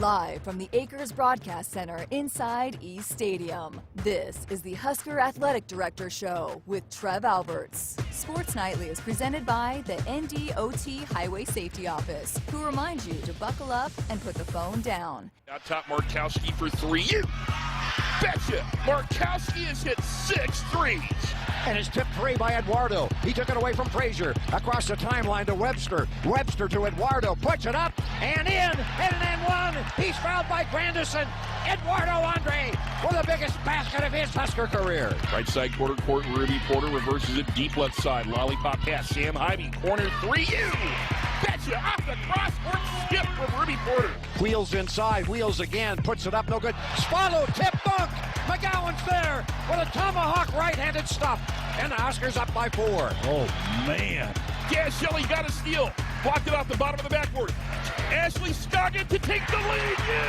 Live from the Acres Broadcast Center inside East Stadium, this is the Husker Athletic Director Show with Trev Alberts. Sports Nightly is presented by the NDOT Highway Safety Office, who reminds you to buckle up and put the phone down. Out top, Markowski for three. You betcha! Markowski has hit 6 threes. And it's tipped free by Eduardo. He took it away from Frazier. Across the timeline to Webster. Webster to Eduardo. Puts it up and in. And then one. He's fouled by Grandison. Eduardo Andre for the biggest basket of his Husker career. Right side quarter court, Ruby Porter reverses it deep left side. Lollipop pass, Sam Hybe, corner three. You betcha! Off the cross court skip from Ruby Porter. Wheels inside. Wheels again. Puts it up. No good. Swallow. Tip dunk. McGowan's there with a tomahawk right-handed stuff. And the Huskers up by 4. Oh, man. Gas Shelley got a steal. Blocked it off the bottom of the backboard. Ashley Scoggin to take the lead. You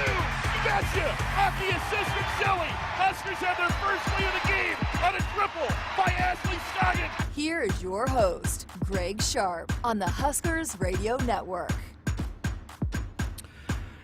betcha! Off the assist from Shelley. Huskers have their first lead of the game on a triple by Ashley Scoggin. Here is your host, Greg Sharpe, on the Huskers Radio Network.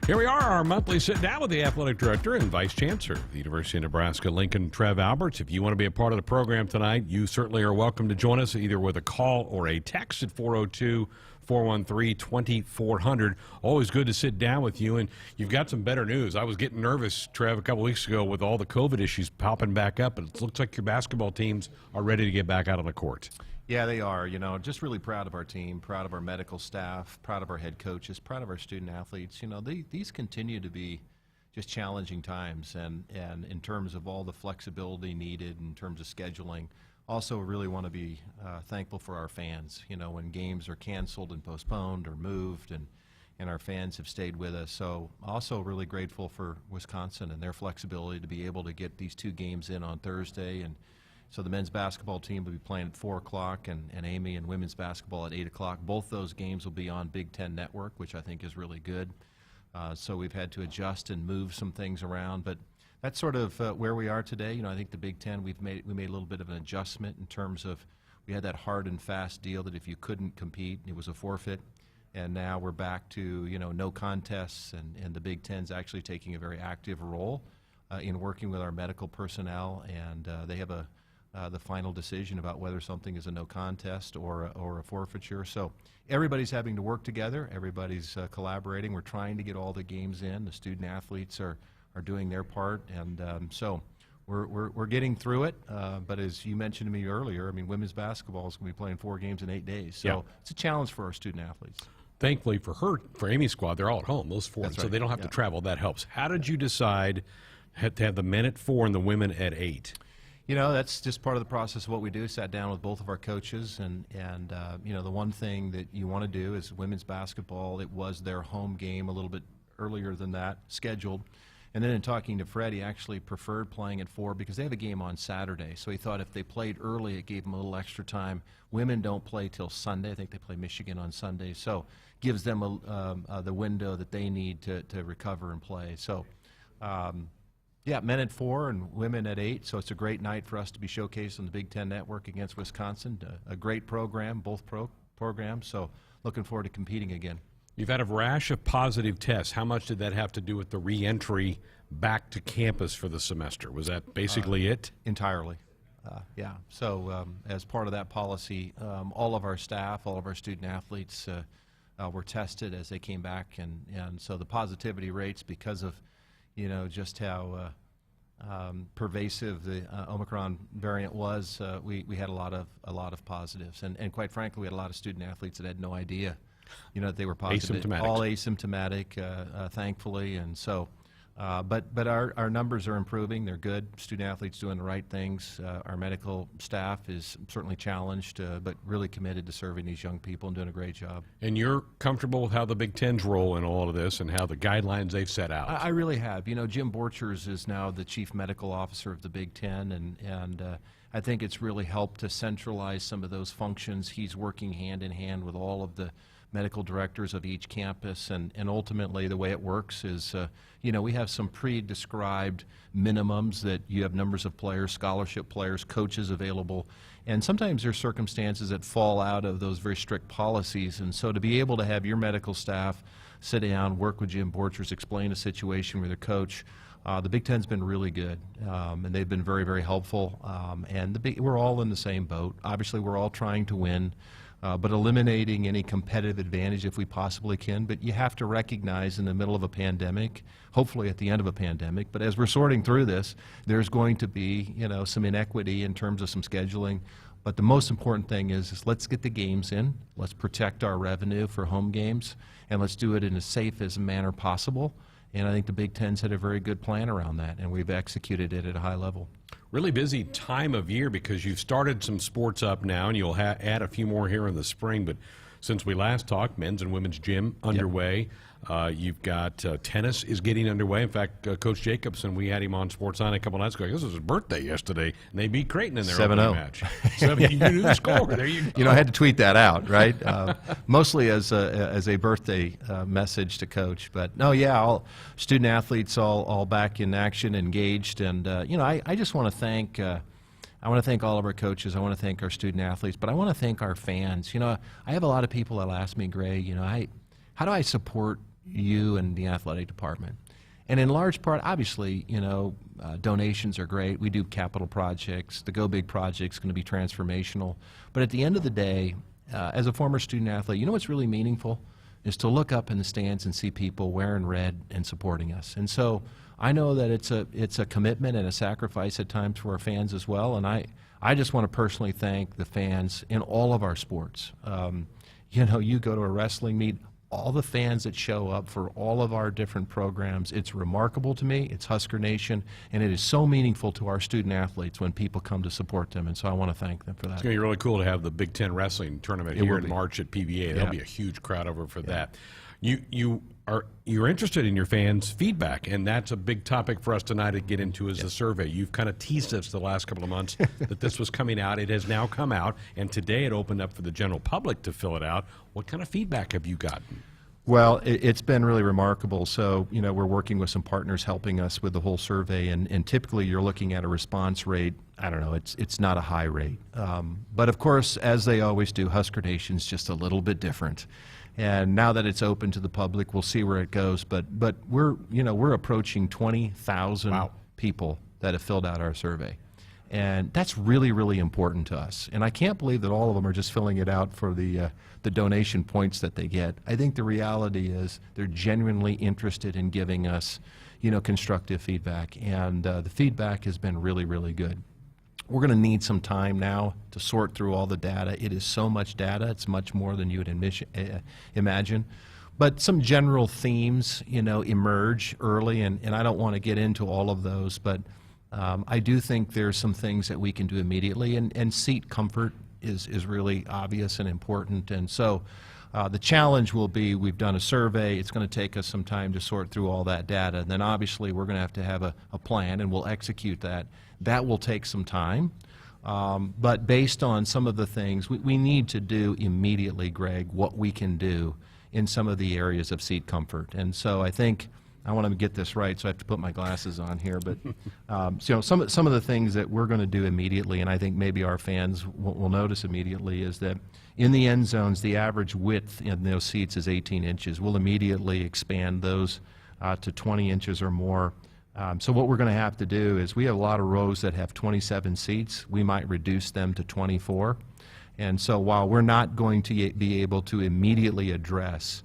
Here we are, our monthly sit-down with the Athletic Director and Vice Chancellor of the University of Nebraska-Lincoln, Trev Alberts. If you want to be a part of the program tonight, you certainly are welcome to join us either with a call or a text at 402-413-2400. Always good to sit down with you, and you've got some better news. I was getting nervous, Trev, a couple weeks ago with all the COVID issues popping back up, but it looks like your basketball teams are ready to get back out on the court. Yeah, they are. You know, just really proud of our team, proud of our medical staff, proud of our head coaches, proud of our student athletes. You know, these continue to be just challenging times, and in terms of all the flexibility needed in terms of scheduling. Also really want to be thankful for our fans. You know, when games are canceled and postponed or moved, and our fans have stayed with us. So also really grateful for Wisconsin and their flexibility to be able to get these 2 games in on Thursday. And so the men's basketball team will be playing at 4 o'clock, and Amy and women's basketball at 8 o'clock. Both those games will be on Big Ten Network, which I think is really good. So we've had to adjust and move some things around, but that's sort of where we are today. You know, I think the Big Ten, we made a little bit of an adjustment in terms of we had that hard and fast deal that if you couldn't compete, it was a forfeit. And now we're back to, you know, no contests, and the Big Ten's actually taking a very active role in working with our medical personnel, and they have the final decision about whether something is a no contest or a forfeiture. So everybody's having to work together. Everybody's collaborating. We're trying to get all the games in. The student athletes are doing their part, and so we're getting through it. But as you mentioned to me earlier, I mean, women's basketball is going to be playing 4 games in 8 days. So yeah, it's a challenge for our student athletes. Thankfully for Amy's squad, they're all at home, those 4, That's so right. they don't have to travel. That helps. How did you decide to have the men at 4 and the women at 8? You know, that's just part of the process of what we do. Sat down with both of our coaches, and you know, the one thing that you want to do is women's basketball. It was their home game a little bit earlier than that scheduled. And then in talking to Fred, he actually preferred playing at 4 because they have a game on Saturday. So he thought if they played early, it gave them a little extra time. Women don't play till Sunday. I think they play Michigan on Sunday. So gives them the window that they need to recover and play. So, yeah, men at 4 and women at 8. So it's a great night for us to be showcased on the Big Ten Network against Wisconsin. A great program, both programs. So looking forward to competing again. You've had a rash of positive tests. How much did that have to do with the re-entry back to campus for the semester? Was that basically it? Entirely. Yeah. So as part of that policy, all of our staff, all of our student athletes were tested as they came back, and so the positivity rates, because of, you know, just how pervasive the Omicron variant was, we had a lot of positives, and quite frankly, we had a lot of student athletes that had no idea, you know, that they were positive. Asymptomatic. All asymptomatic, thankfully, and so. But our numbers are improving. They're good. Student athletes doing the right things. Our medical staff is certainly challenged, but really committed to serving these young people and doing a great job. And you're comfortable with how the Big Ten's role in all of this and how the guidelines they've set out? I really have. You know, Jim Borchers is now the Chief Medical Officer of the Big Ten, and I think it's really helped to centralize some of those functions. He's working hand in hand with all of the medical directors of each campus, and ultimately the way it works is, you know, we have some pre-described minimums that you have numbers of players, scholarship players, coaches available, and sometimes there's circumstances that fall out of those very strict policies, and so to be able to have your medical staff sit down, work with Jim Borchers, explain a situation with their coach. The Big Ten's been really good, and they've been very, very helpful. And we're all in the same boat. Obviously, we're all trying to win, but eliminating any competitive advantage if we possibly can. But you have to recognize in the middle of a pandemic, hopefully at the end of a pandemic, but as we're sorting through this, there's going to be, some inequity in terms of some scheduling. But the most important thing is let's get the games in, let's protect our revenue for home games, and let's do it in as safe as a manner possible. And I think the Big Ten's had a very good plan around that, and we've executed it at a high level. Really busy time of year because you've started some sports up now, and you'll add a few more here in the spring. But since we last talked, men's and women's gym underway. Yep. You've got tennis is getting underway. In fact, Coach Jacobson, we had him on Sports On a couple nights ago. This was his birthday yesterday, and they beat Creighton in their opening match. 7-0. You knew the score. There you go. I had to tweet that out, right? Mostly as a birthday message to Coach. But no, yeah, all student athletes all back in action, engaged, and I just want to thank. I want to thank all of our coaches. I want to thank our student athletes, but I want to thank our fans. I have a lot of people that ask me, Greg, how do I support you and the athletic department? And in large part, obviously, donations are great. We do capital projects. The Go Big project's going to be transformational. But at the end of the day, as a former student athlete, what's really meaningful is to look up in the stands and see people wearing red and supporting us. And so I know that it's a commitment and a sacrifice at times for our fans as well. And I just want to personally thank the fans in all of our sports. You go to a wrestling meet, all the fans that show up for all of our different programs, it's remarkable to me. It's Husker Nation, and it is so meaningful to our student athletes when people come to support them, and so I want to thank them for that. It's going to be really cool to have the Big Ten wrestling tournament here in March at PBA. There'll be a huge crowd over for that. You're interested in your fans' feedback, and that's a big topic for us tonight to get into is the survey. You've kind of teased us the last couple of months that this was coming out. It has now come out, and today it opened up for the general public to fill it out. What kind of feedback have you gotten? Well, it's been really remarkable. So, we're working with some partners helping us with the whole survey, and typically you're looking at a response rate, I don't know, it's not a high rate. But of course, as they always do, Husker Nation's just a little bit different. And now that it's open to the public, we'll see where it goes. But we're approaching 20,000 people that have filled out our survey. And that's really, really important to us. And I can't believe that all of them are just filling it out for the donation points that they get. I think the reality is they're genuinely interested in giving us, constructive feedback. And the feedback has been really, really good. We're going to need some time now to sort through all the data. It is so much data. It's much more than you would imagine. But some general themes, emerge early, and I don't want to get into all of those, but I do think there's some things that we can do immediately, and seat comfort is really obvious and important. And so the challenge will be, we've done a survey. It's going to take us some time to sort through all that data. And then obviously we're going to have a plan, and we'll execute that. That will take some time. But based on some of the things, we need to do immediately, Greg, what we can do in some of the areas of seat comfort. And so I think, I want to get this right, so I have to put my glasses on here. But some of the things that we're going to do immediately, and I think maybe our fans will notice immediately, is that in the end zones, the average width in those seats is 18 inches. We'll immediately expand those to 20 inches or more. So what we're going to have to do is, we have a lot of rows that have 27 seats. We might reduce them to 24. And so while we're not going to be able to immediately address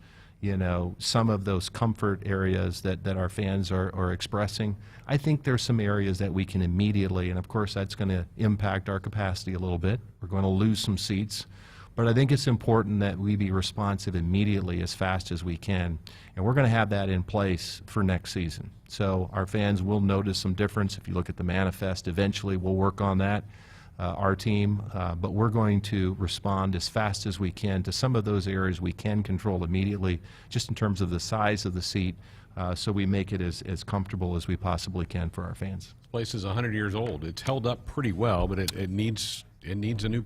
some of those comfort areas that our fans are expressing, I think there's some areas that we can immediately, and of course that's going to impact our capacity a little bit. We're going to lose some seats. But I think it's important that we be responsive immediately as fast as we can. And we're going to have that in place for next season. So our fans will notice some difference. If you look at the manifest, eventually we'll work on that, our team. But we're going to respond as fast as we can to some of those areas we can control immediately, just in terms of the size of the seat, so we make it as comfortable as we possibly can for our fans. This place is 100 years old. It's held up pretty well, but it needs a new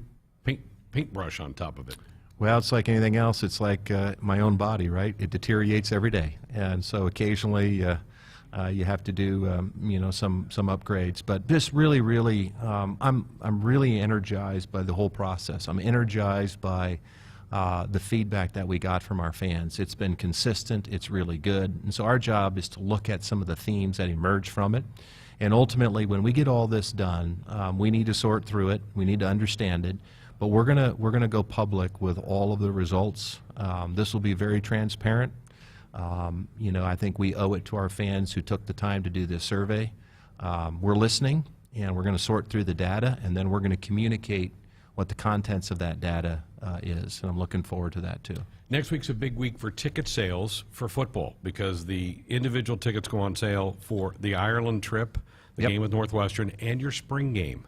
paintbrush on top of it. Well, it's like anything else. It's like my own body, right? It deteriorates every day, and so occasionally you have to do some upgrades. But this really, I'm really energized by the whole process. I'm energized by the feedback that we got from our fans. It's been consistent. It's really good. And so our job is to look at some of the themes that emerge from it. And ultimately, when we get all this done, we need to sort through it. We need to understand it. But we're gonna go public with all of the results. This will be very transparent. I think we owe it to our fans who took the time to do this survey. We're listening, and we're going to sort through the data, and then we're going to communicate what the contents of that data is. And I'm looking forward to that, too. Next week's a big week for ticket sales for football because the individual tickets go on sale for the Ireland trip, the game with Northwestern, and your spring game.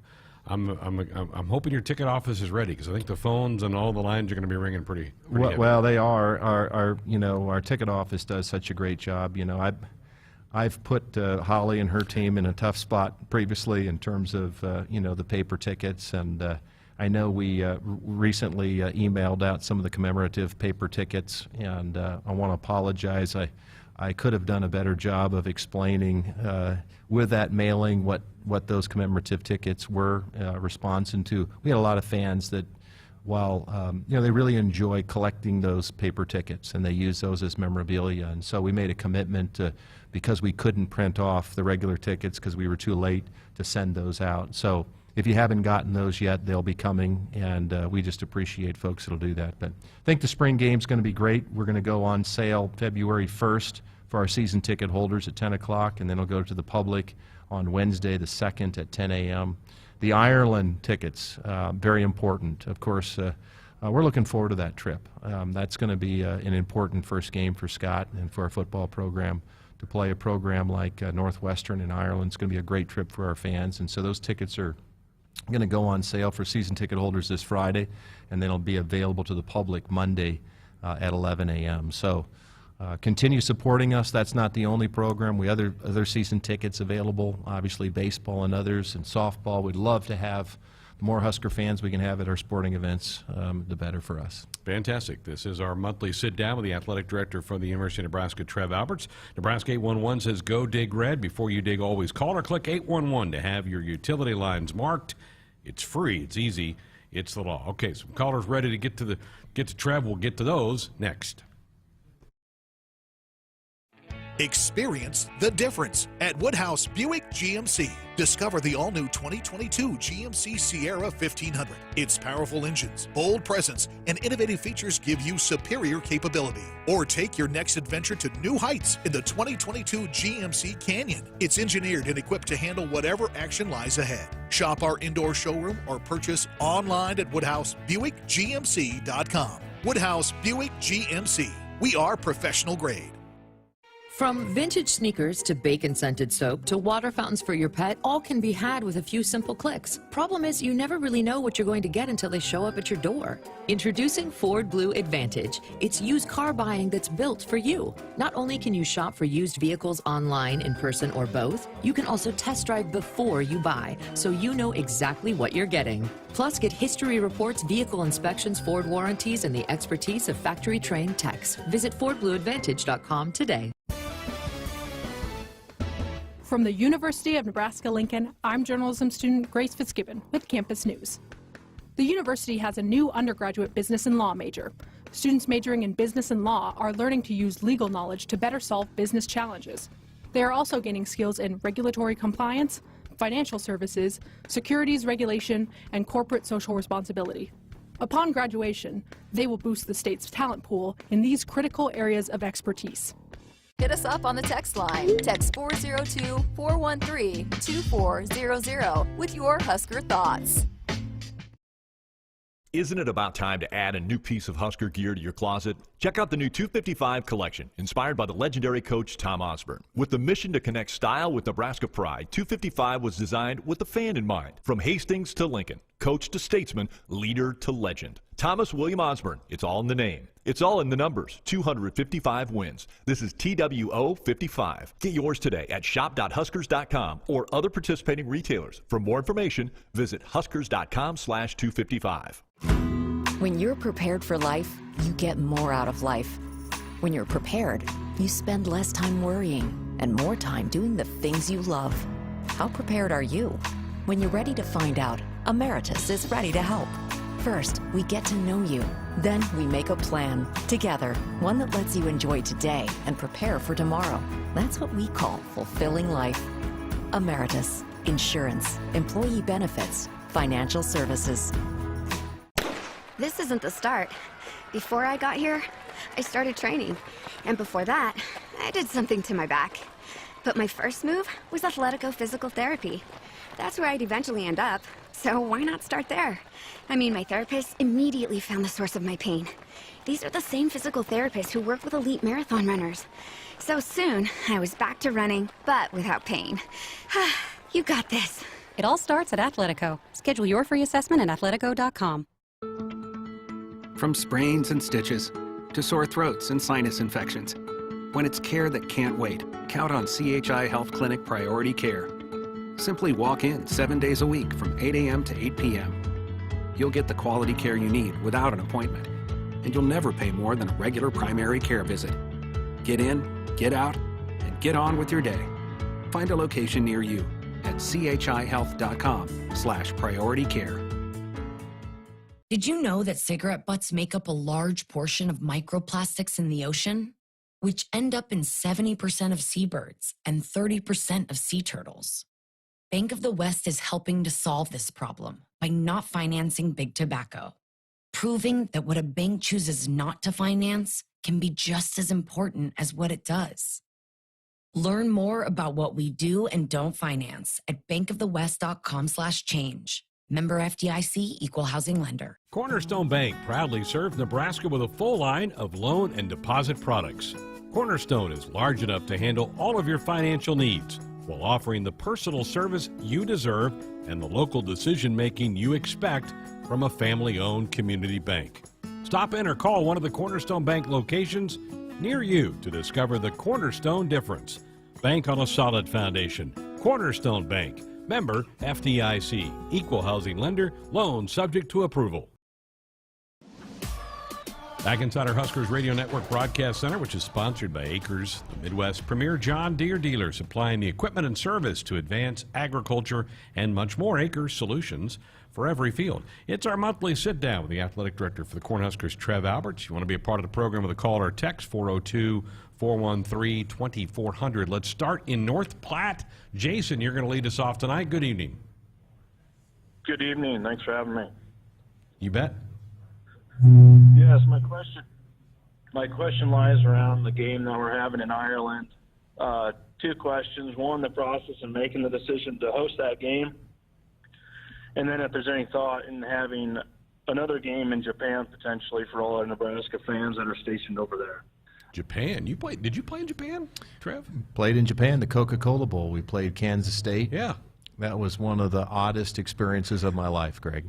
I'm hoping your ticket office is ready because I think the phones and all the lines are going to be ringing pretty heavy. Well, they are. Our ticket office does such a great job. I've put Holly and her team in a tough spot previously in terms of the paper tickets, and I know we recently emailed out some of the commemorative paper tickets, and I want to apologize. I could have done a better job of explaining with that mailing what those commemorative tickets were responding to. We had a lot of fans that, while they really enjoy collecting those paper tickets, and they use those as memorabilia. And so we made a commitment to, because we couldn't print off the regular tickets because we were too late, to send those out. So if you haven't gotten those yet, they'll be coming, and we just appreciate folks that'll do that. But I think the spring game's going to be great. We're going to go on sale February 1st for our season ticket holders at 10 o'clock, and then it'll go to the public on Wednesday the 2nd at 10 a.m. The Ireland tickets, very important. Of course, we're looking forward to that trip. That's going to be an important first game for Scott and for our football program. To play a program like Northwestern in Ireland, it's going to be a great trip for our fans. And so those tickets are going to go on sale for season ticket holders this Friday, and then it'll be available to the public Monday at 11 a.m. So continue supporting us. That's not the only program. We have other season tickets available, obviously baseball and others, and softball. We'd love to have the more Husker fans we can have at our sporting events, the better for us. Fantastic. This is our monthly sit-down with the athletic director for the University of Nebraska, Trev Alberts. Nebraska 811 says, go dig red. Before you dig, always call or click 811 to have your utility lines marked. It's free. It's easy. It's the law. Okay, some callers ready to get to Trev. We'll get to those next. Experience the difference at Woodhouse Buick GMC. Discover the all-new 2022 GMC Sierra 1500. Its powerful engines, bold presence, and innovative features give you superior capability. Or take your next adventure to new heights in the 2022 GMC Canyon. It's engineered and equipped to handle whatever action lies ahead. Shop our indoor showroom or purchase online at WoodhouseBuickGMC.com. Woodhouse Buick GMC. We are professional grade. From vintage sneakers to bacon-scented soap to water fountains for your pet, all can be had with a few simple clicks. Problem is, you never really know what you're going to get until they show up at your door. Introducing Ford Blue Advantage. It's used car buying that's built for you. Not only can you shop for used vehicles online, in person, or both, you can also test drive before you buy, so you know exactly what you're getting. Plus, get history reports, vehicle inspections, Ford warranties, and the expertise of factory-trained techs. Visit FordBlueAdvantage.com today. From the University of Nebraska-Lincoln, I'm journalism student Grace Fitzgibbon with Campus News. The university has a new undergraduate business and law major. Students majoring in business and law are learning to use legal knowledge to better solve business challenges. They are also gaining skills in regulatory compliance, financial services, securities regulation, and corporate social responsibility. Upon graduation, they will boost the state's talent pool in these critical areas of expertise. Hit us up on the text line. Text 402-413-2400 with your Husker thoughts. Isn't it about time to add a new piece of Husker gear to your closet? Check out the new 255 collection, inspired by the legendary coach Tom Osborne. With the mission to connect style with Nebraska pride, 255 was designed with the fan in mind. From Hastings to Lincoln, coach to statesman, leader to legend. Thomas William Osborne, it's all in the name. It's all in the numbers, 255 wins. This is TWO 55. Get yours today at shop.huskers.com or other participating retailers. For more information, visit huskers.com/255. When you're prepared for life, you get more out of life. When you're prepared, you spend less time worrying and more time doing the things you love. How prepared are you? When you're ready to find out, Emeritus is ready to help. First, we get to know you. Then we make a plan together, one that lets you enjoy today and prepare for tomorrow. That's what we call fulfilling life. Emeritus, insurance, employee benefits, financial services. This isn't the start. Before I got here, I started training. And before that, I did something to my back. But my first move was Athletico Physical Therapy. That's where I'd eventually end up. So why not start there? I mean, my therapist immediately found the source of my pain. These are the same physical therapists who work with elite marathon runners. So soon, I was back to running, but without pain. You got this. It all starts at Athletico. Schedule your free assessment at athletico.com. From sprains and stitches to sore throats and sinus infections. When it's care that can't wait, count on CHI Health Clinic Priority Care. Simply walk in 7 days a week from 8 a.m. to 8 p.m. You'll get the quality care you need without an appointment, and you'll never pay more than a regular primary care visit. Get in, get out, and get on with your day. Find a location near you at chihealth.com/priority care. Did you know that cigarette butts make up a large portion of microplastics in the ocean, which end up in 70% of seabirds and 30% of sea turtles? Bank of the West is helping to solve this problem by not financing big tobacco, proving that what a bank chooses not to finance can be just as important as what it does. Learn more about what we do and don't finance at bankofthewest.com/change. Member FDIC, Equal Housing Lender. Cornerstone Bank proudly serves Nebraska with a full line of loan and deposit products. Cornerstone is large enough to handle all of your financial needs while offering the personal service you deserve and the local decision-making you expect from a family-owned community bank. Stop in or call one of the Cornerstone Bank locations near you to discover the Cornerstone difference. Bank on a solid foundation. Cornerstone Bank. Member FDIC. Equal housing lender. Loan subject to approval. Back inside our Huskers Radio Network Broadcast Center, which is sponsored by Acres, the Midwest's premier John Deere dealer, supplying the equipment and service to advance agriculture and much more. Acres solutions for every field. It's our monthly sit-down with the athletic director for the Cornhuskers, Trev Alberts. You want to be a part of the program with a call or text, 402-413-2400. Let's start in North Platte. Jason, you're going to lead us off tonight. Good evening. Good evening. Thanks for having me. You bet. Yes, my question lies around the game that we're having in Ireland. Two questions. One, the process in making the decision to host that game. And then if there's any thought in having another game in Japan potentially for all our Nebraska fans that are stationed over there. Japan. Did you play in Japan, Trev? Played in Japan, the Coca-Cola Bowl. We played Kansas State. Yeah. That was one of the oddest experiences of my life, Greg.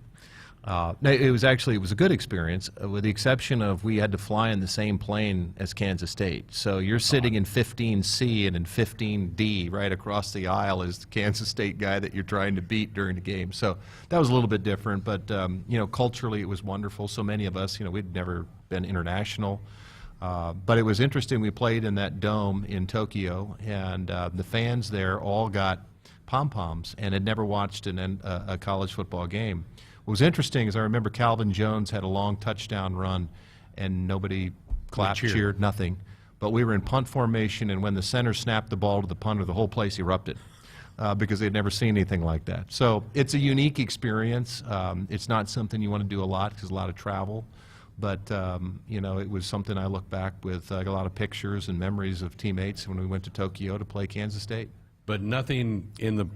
It was a good experience, with the exception of we had to fly in the same plane as Kansas State. So you're sitting in 15C and in 15D right across the aisle is the Kansas State guy that you're trying to beat during the game. So that was a little bit different, but culturally it was wonderful. So many of us, we'd never been international. But it was interesting. We played in that dome in Tokyo, and the fans there all got pom-poms and had never watched a college football game. What was interesting is I remember Calvin Jones had a long touchdown run, and nobody clapped, cheered, nothing. But we were in punt formation, and when the center snapped the ball to the punter, the whole place erupted because they'd never seen anything like that. So it's a unique experience. It's not something you want to do a lot because a lot of travel. But, it was something I look back with a lot of pictures and memories of teammates when we went to Tokyo to play Kansas State. But nothing in the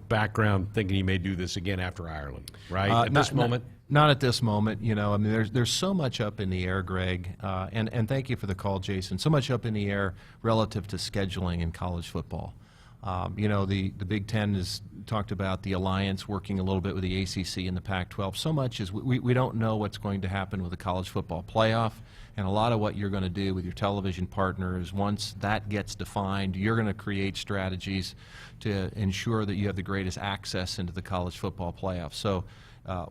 background thinking you may do this again after Ireland, right? At this moment? Not at this moment. There's so much up in the air, Greg, and thank you for the call, Jason. So much up in the air relative to scheduling in college football. The Big Ten has talked about the alliance working a little bit with the ACC and the Pac-12. So much as we don't know what's going to happen with the college football playoff, and a lot of what you're going to do with your television partners, once that gets defined, you're going to create strategies to ensure that you have the greatest access into the college football playoff. So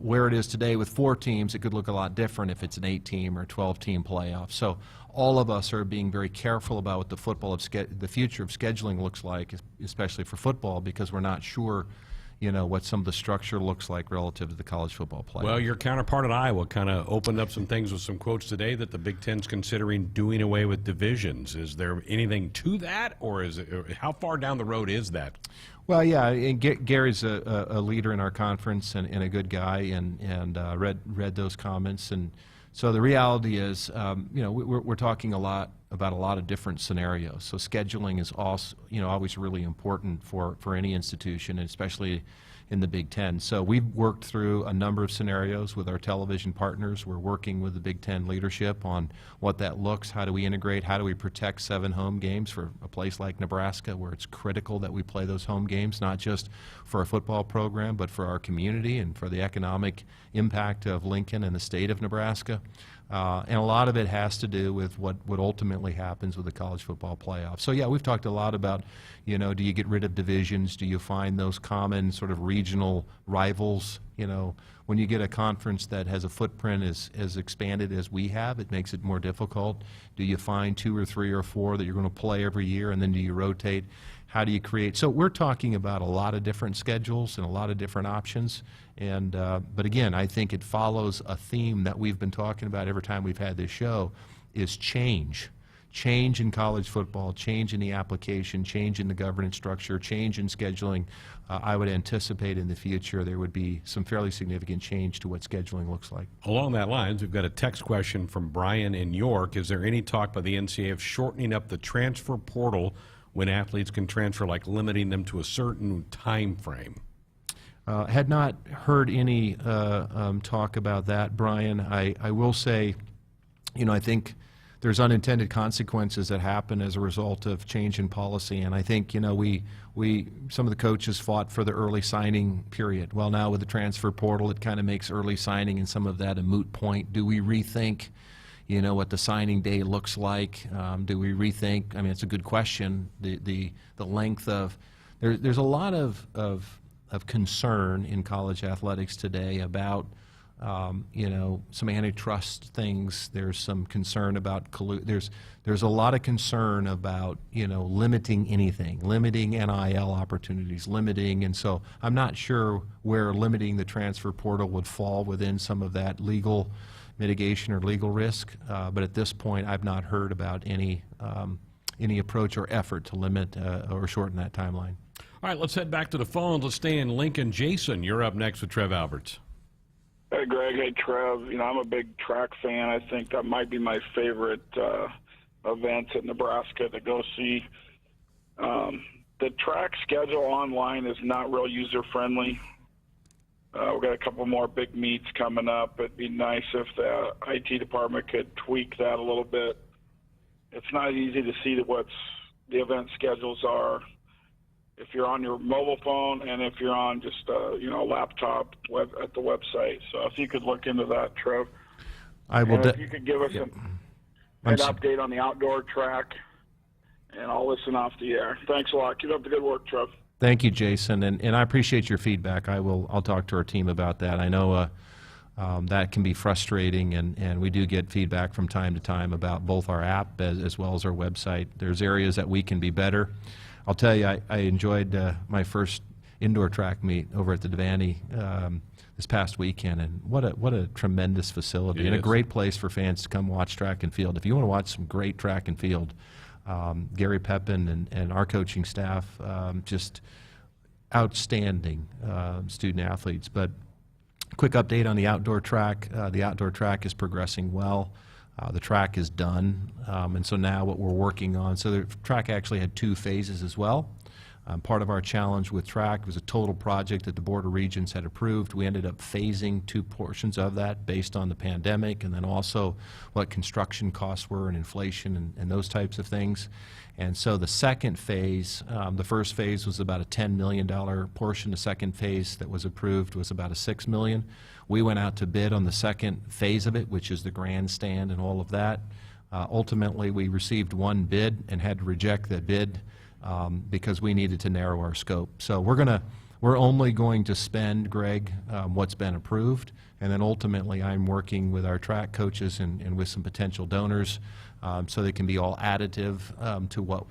where it is today with 4 teams, it could look a lot different if it's an 8-team or 12-team playoff. So all of us are being very careful about what the future of scheduling looks like, especially for football, because we're not sure, what some of the structure looks like relative to the college football playoff. Well, your counterpart at Iowa kind of opened up some things with some quotes today that the Big Ten's considering doing away with divisions. Is there anything to that, or how far down the road is that? Well, yeah, and Gary's a leader in our conference and a good guy, and read those comments. And so the reality is, we're talking about a lot of different scenarios. So scheduling is also, always really important for any institution, and especially in the Big Ten. So we've worked through a number of scenarios with our television partners. We're working with the Big Ten leadership on what that looks, how do we integrate, how do we protect 7 home games for a place like Nebraska, where it's critical that we play those home games, not just for a football program, but for our community and for the economic impact of Lincoln and the state of Nebraska. And a lot of it has to do with what ultimately happens with the college football playoff. So, yeah, we've talked a lot about, do you get rid of divisions? Do you find those common sort of regional rivals? When you get a conference that has a footprint as expanded as we have, it makes it more difficult. Do you find 2 or 3 or 4 that you're going to play every year, and then do you rotate? How do you create? So we're talking about a lot of different schedules and a lot of different options. And but again, I think it follows a theme that we've been talking about every time we've had this show, is change. Change in college football, change in the application, change in the governance structure, change in scheduling. I would anticipate in the future there would be some fairly significant change to what scheduling looks like. Along that lines, we've got a text question from Brian in York. Is there any talk by the NCAA of shortening up the transfer portal when athletes can transfer, like limiting them to a certain time frame? Had not heard any talk about that, Brian. I will say, I think there's unintended consequences that happen as a result of change in policy, and I think, some of the coaches fought for the early signing period. Well, now with the transfer portal, it kind of makes early signing and some of that a moot point. Do we rethink what the signing day looks like? Do we rethink? I mean, it's a good question. The length of there's a lot of concern in college athletics today about some antitrust things. There's some concern about there's a lot of concern about limiting anything, limiting NIL opportunities, and so I'm not sure where limiting the transfer portal would fall within some of that legal mitigation or legal risk, but at this point I've not heard about any approach or effort to limit or shorten that timeline. All right, let's head back to the phones. Let's stay in Lincoln. Jason, you're up next with Trev Alberts. Hey, Greg. Hey, Trev. I'm a big track fan. I think that might be my favorite event at Nebraska to go see. The track schedule online is not real user-friendly. We've got a couple more big meets coming up. It'd be nice if the IT department could tweak that a little bit. It's not easy to see what the event schedules are if you're on your mobile phone and if you're on just a laptop at the website. So if you could look into that, Trev. I will. If you could give us an update on the outdoor track, and I'll listen off the air. Thanks a lot. Keep up the good work, Trev. Thank you, Jason, and I appreciate your feedback. I'll talk to our team about that. I know that can be frustrating, and we do get feedback from time to time about both our app as well as our website. There's areas that we can be better. I'll tell you, I enjoyed my first indoor track meet over at the Devaney this past weekend, and what a tremendous facility and a great place for fans to come watch track and field. If you want to watch some great track and field, Gary Pepin and our coaching staff, just outstanding student athletes. But quick update on the outdoor track. The outdoor track is progressing well. The track is done, and so now what we're working on, so the track actually had 2 phases as well. Part of our challenge with track was a total project that the Board of Regents had approved. We ended up phasing 2 portions of that based on the pandemic, and then also what construction costs were and inflation and those types of things. And so the second phase, the first phase was about a $10 million portion. The second phase that was approved was about a $6 million. We went out to bid on the second phase of it, which is the grandstand and all of that. Ultimately, we received 1 bid and had to reject that bid because we needed to narrow our scope. So we're we're only going to spend, Greg, what's been approved, and then ultimately I'm working with our track coaches and with some potential donors so they can be all additive to what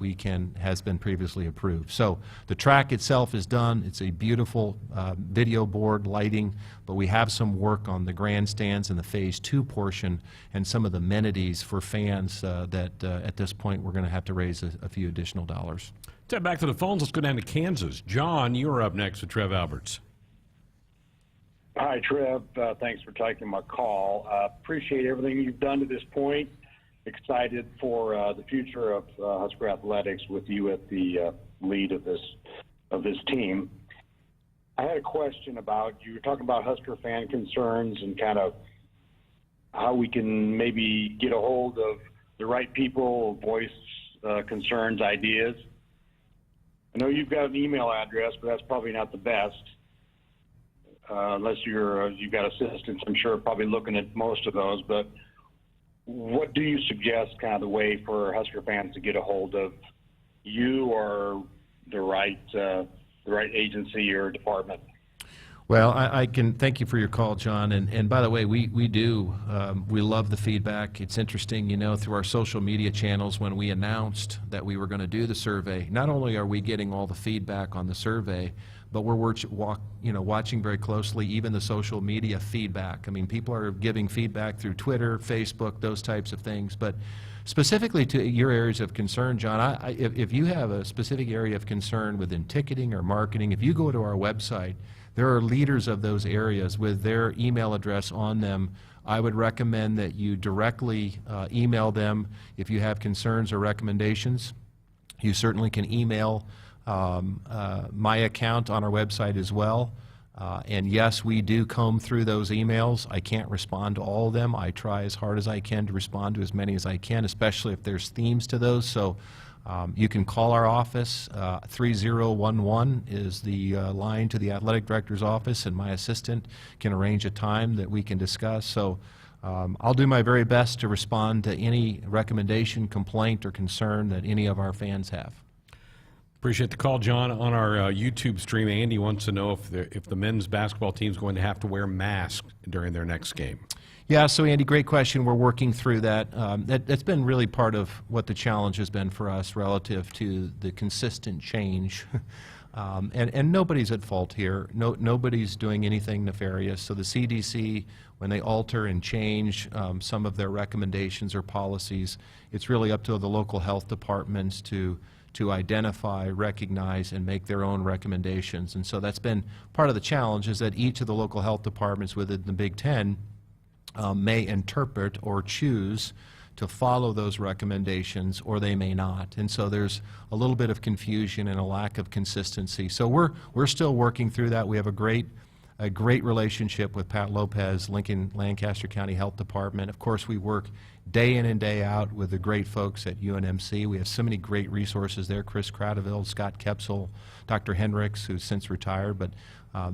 has been previously approved. So the track itself is done. It's a beautiful video board, lighting, but we have some work on the grandstands and the Phase 2 portion and some of the amenities for fans that at this point we're going to have to raise a few additional dollars. Step back to the phones. Let's go down to Kansas. John, you're up next with Trev Alberts. Hi, Trev. Thanks for taking my call. Appreciate everything you've done to this point. Excited for the future of Husker athletics with you at the lead of this team. I had a question about, you were talking about Husker fan concerns and kind of how we can maybe get a hold of the right people, voice concerns, ideas. I know you've got an email address, but that's probably not the best. Unless you've got assistants, I'm sure probably looking at most of those, but what do you suggest kind of the way for Husker fans to get a hold of you or the right agency or department? Well, I can thank you for your call, John. And by the way, we love the feedback. It's interesting, through our social media channels, when we announced that we were going to do the survey, not only are we getting all the feedback on the survey, but we're watching very closely even the social media feedback. I mean, people are giving feedback through Twitter, Facebook, those types of things. But specifically to your areas of concern, John, if you have a specific area of concern within ticketing or marketing, if you go to our website, there are leaders of those areas with their email address on them. I would recommend that you directly email them if you have concerns or recommendations. You certainly can email my account on our website as well. And yes, we do comb through those emails. I can't respond to all of them. I try as hard as I can to respond to as many as I can, especially if there's themes to those. So you can call our office. 3011 is the line to the athletic director's office, and my assistant can arrange a time that we can discuss. So I'll do my very best to respond to any recommendation, complaint, or concern that any of our fans have. Appreciate the call, John. On our YouTube stream, Andy wants to know if the men's basketball team is going to have to wear masks during their next game. Yeah, so Andy, great question. We're working through that. That's been really part of what the challenge has been for us relative to the consistent change. And nobody's at fault here. Nobody's doing anything nefarious. So the CDC, when they alter and change some of their recommendations or policies, it's really up to the local health departments to identify, recognize, and make their own recommendations. And so that's been part of the challenge, is that each of the local health departments within the Big Ten may interpret or choose to follow those recommendations, or they may not. And so there's a little bit of confusion and a lack of consistency. So we're still working through that. We have a great relationship with Pat Lopez, Lincoln Lancaster County Health Department. Of course, we work day in and day out with the great folks at UNMC. We have so many great resources there. Chris Cradaville, Scott Kepsel, Dr. Hendricks, who's since retired, but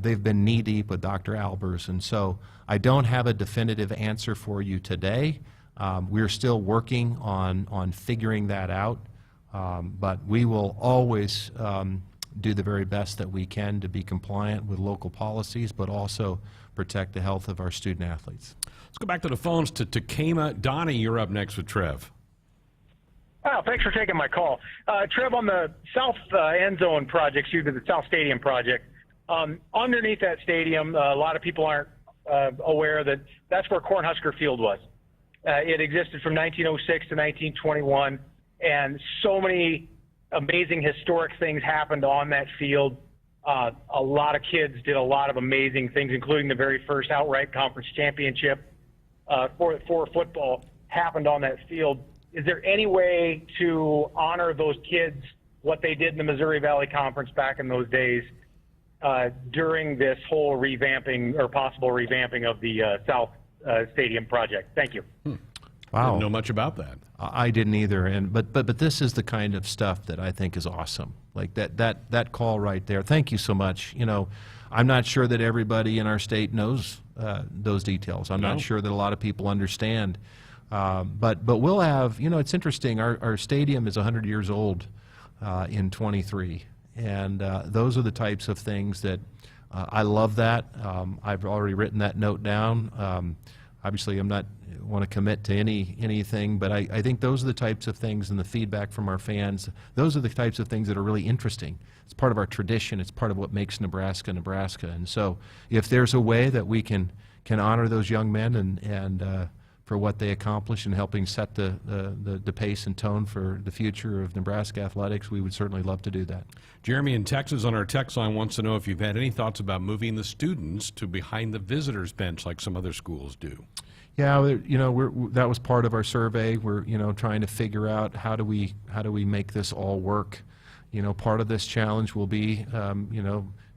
they've been knee-deep with Dr. Albers. And so I don't have a definitive answer for you today. We're still working on figuring that out, but we will always do the very best that we can to be compliant with local policies, but also protect the health of our student athletes. Let's go back to the phones to Takema. Donnie, you're up next with Trev. Oh, thanks for taking my call. Trev, on the South End Zone project, the South Stadium project, underneath that stadium, a lot of people aren't aware that that's where Cornhusker Field was. It existed from 1906 to 1921, and so many amazing historic things happened on that field. A lot of kids did a lot of amazing things, including the very first outright conference championship for football happened on that field. Is there any way to honor those kids, what they did in the Missouri Valley Conference back in those days, during this whole revamping or possible revamping of the South Stadium project? Thank you. Wow. Didn't know much about that. I didn't either, but this is the kind of stuff that I think is awesome. Like that call right there. Thank you so much. I'm not sure that everybody in our state knows those details. I'm not sure that a lot of people understand. But we'll have, it's interesting. Our stadium is 100 years old in 23, And those are the types of things that I love that. I've already written that note down. Obviously, I'm not want to commit to anything, but I think those are the types of things, and the feedback from our fans, those are the types of things that are really interesting. It's part of our tradition. It's part of what makes Nebraska, Nebraska. And so if there's a way that we can honor those young men and for what they accomplish in helping set the pace and tone for the future of Nebraska athletics, we would certainly love to do that. Jeremy in Texas on our text line wants to know if you've had any thoughts about moving the students to behind the visitors bench like some other schools do. Yeah, that was part of our survey. We're trying to figure out how do we make this all work. Part of this challenge will be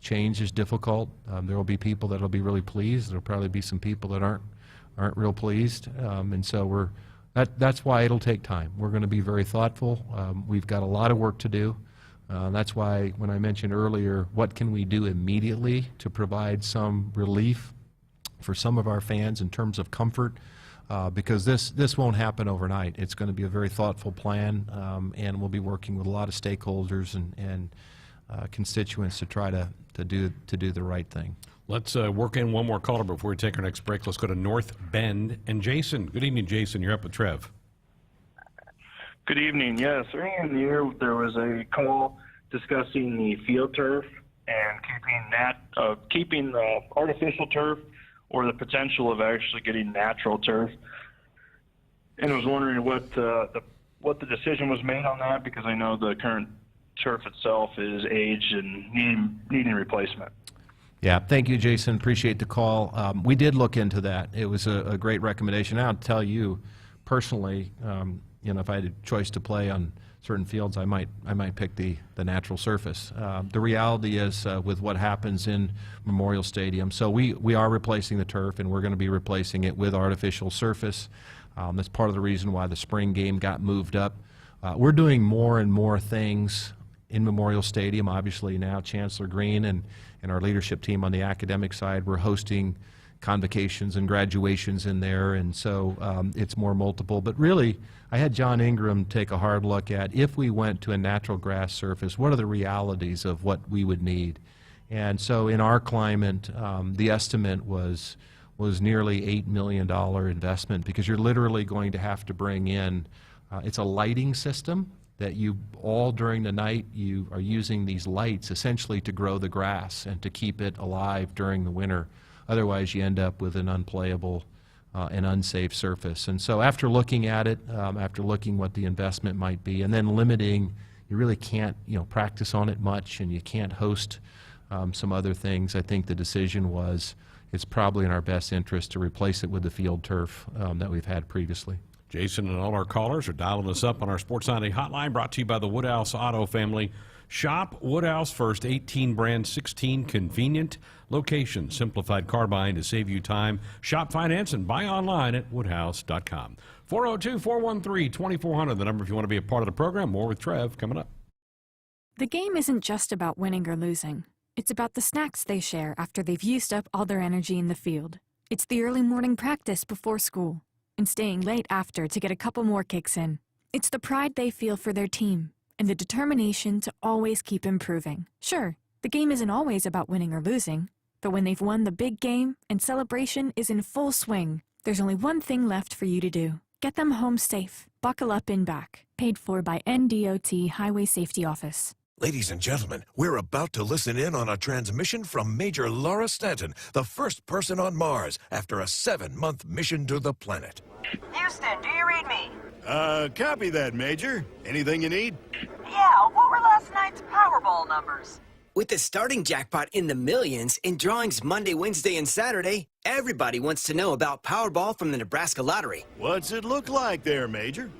change is difficult. There will be people that will be really pleased. There will probably be some people that aren't real pleased, and so that's why it'll take time. We're going to be very thoughtful. We've got a lot of work to do. That's why when I mentioned earlier, what can we do immediately to provide some relief for some of our fans in terms of comfort, because this won't happen overnight. It's going to be a very thoughtful plan, and we'll be working with a lot of stakeholders and constituents to try to do the right thing. Let's work in one more caller before we take our next break. Let's go to North Bend and Jason. Good evening, Jason. You're up with Trev. Good evening. Yes, earlier in the year there was a call discussing the field turf and keeping the artificial turf or the potential of actually getting natural turf. And I was wondering what the decision was made on that, because I know the current turf itself is aged and needing replacement. Yeah, thank you, Jason. Appreciate the call. We did look into that. It was a great recommendation. I'll tell you, personally, if I had a choice to play on certain fields, I might pick the natural surface. The reality is with what happens in Memorial Stadium, so we are replacing the turf, and we're going to be replacing it with artificial surface. That's part of the reason why the spring game got moved up. We're doing more and more things in Memorial Stadium. Obviously now Chancellor Green and our leadership team on the academic side, we're hosting convocations and graduations in there, and so it's more multiple. But really, I had John Ingram take a hard look at, if we went to a natural grass surface, what are the realities of what we would need? And so in our climate, the estimate was nearly $8 million investment, because you're literally going to have to bring in, it's a lighting system that you all during the night you are using these lights essentially to grow the grass and to keep it alive during the winter. Otherwise, you end up with an unplayable and unsafe surface. And so after looking at it, after looking what the investment might be, and then limiting, you really can't practice on it much, and you can't host some other things, I think the decision was it's probably in our best interest to replace it with the field turf that we've had previously. Jason and all our callers are dialing us up on our Sports Sunday hotline, brought to you by the Woodhouse Auto family. Shop Woodhouse first, 18 brands, 16 convenient locations. Simplified car buying to save you time. Shop, finance, and buy online at woodhouse.com. 402-413-2400, the number if you want to be a part of the program. More with Trev coming up. The game isn't just about winning or losing. It's about the snacks they share after they've used up all their energy in the field. It's the early morning practice before school and staying late after to get a couple more kicks in. It's the pride they feel for their team and the determination to always keep improving. Sure, the game isn't always about winning or losing, but when they've won the big game and celebration is in full swing, there's only one thing left for you to do. Get them home safe. Buckle up and back. Paid for by NDOT Highway Safety Office. Ladies and gentlemen, we're about to listen in on a transmission from Major Laura Stanton, the first person on Mars after a 7-month mission to the planet. Houston, do you read me? Copy that, Major. Anything you need? Yeah, what were last night's Powerball numbers? With the starting jackpot in the millions and drawings Monday, Wednesday, and Saturday, everybody wants to know about Powerball from the Nebraska Lottery. What's it look like there, Major?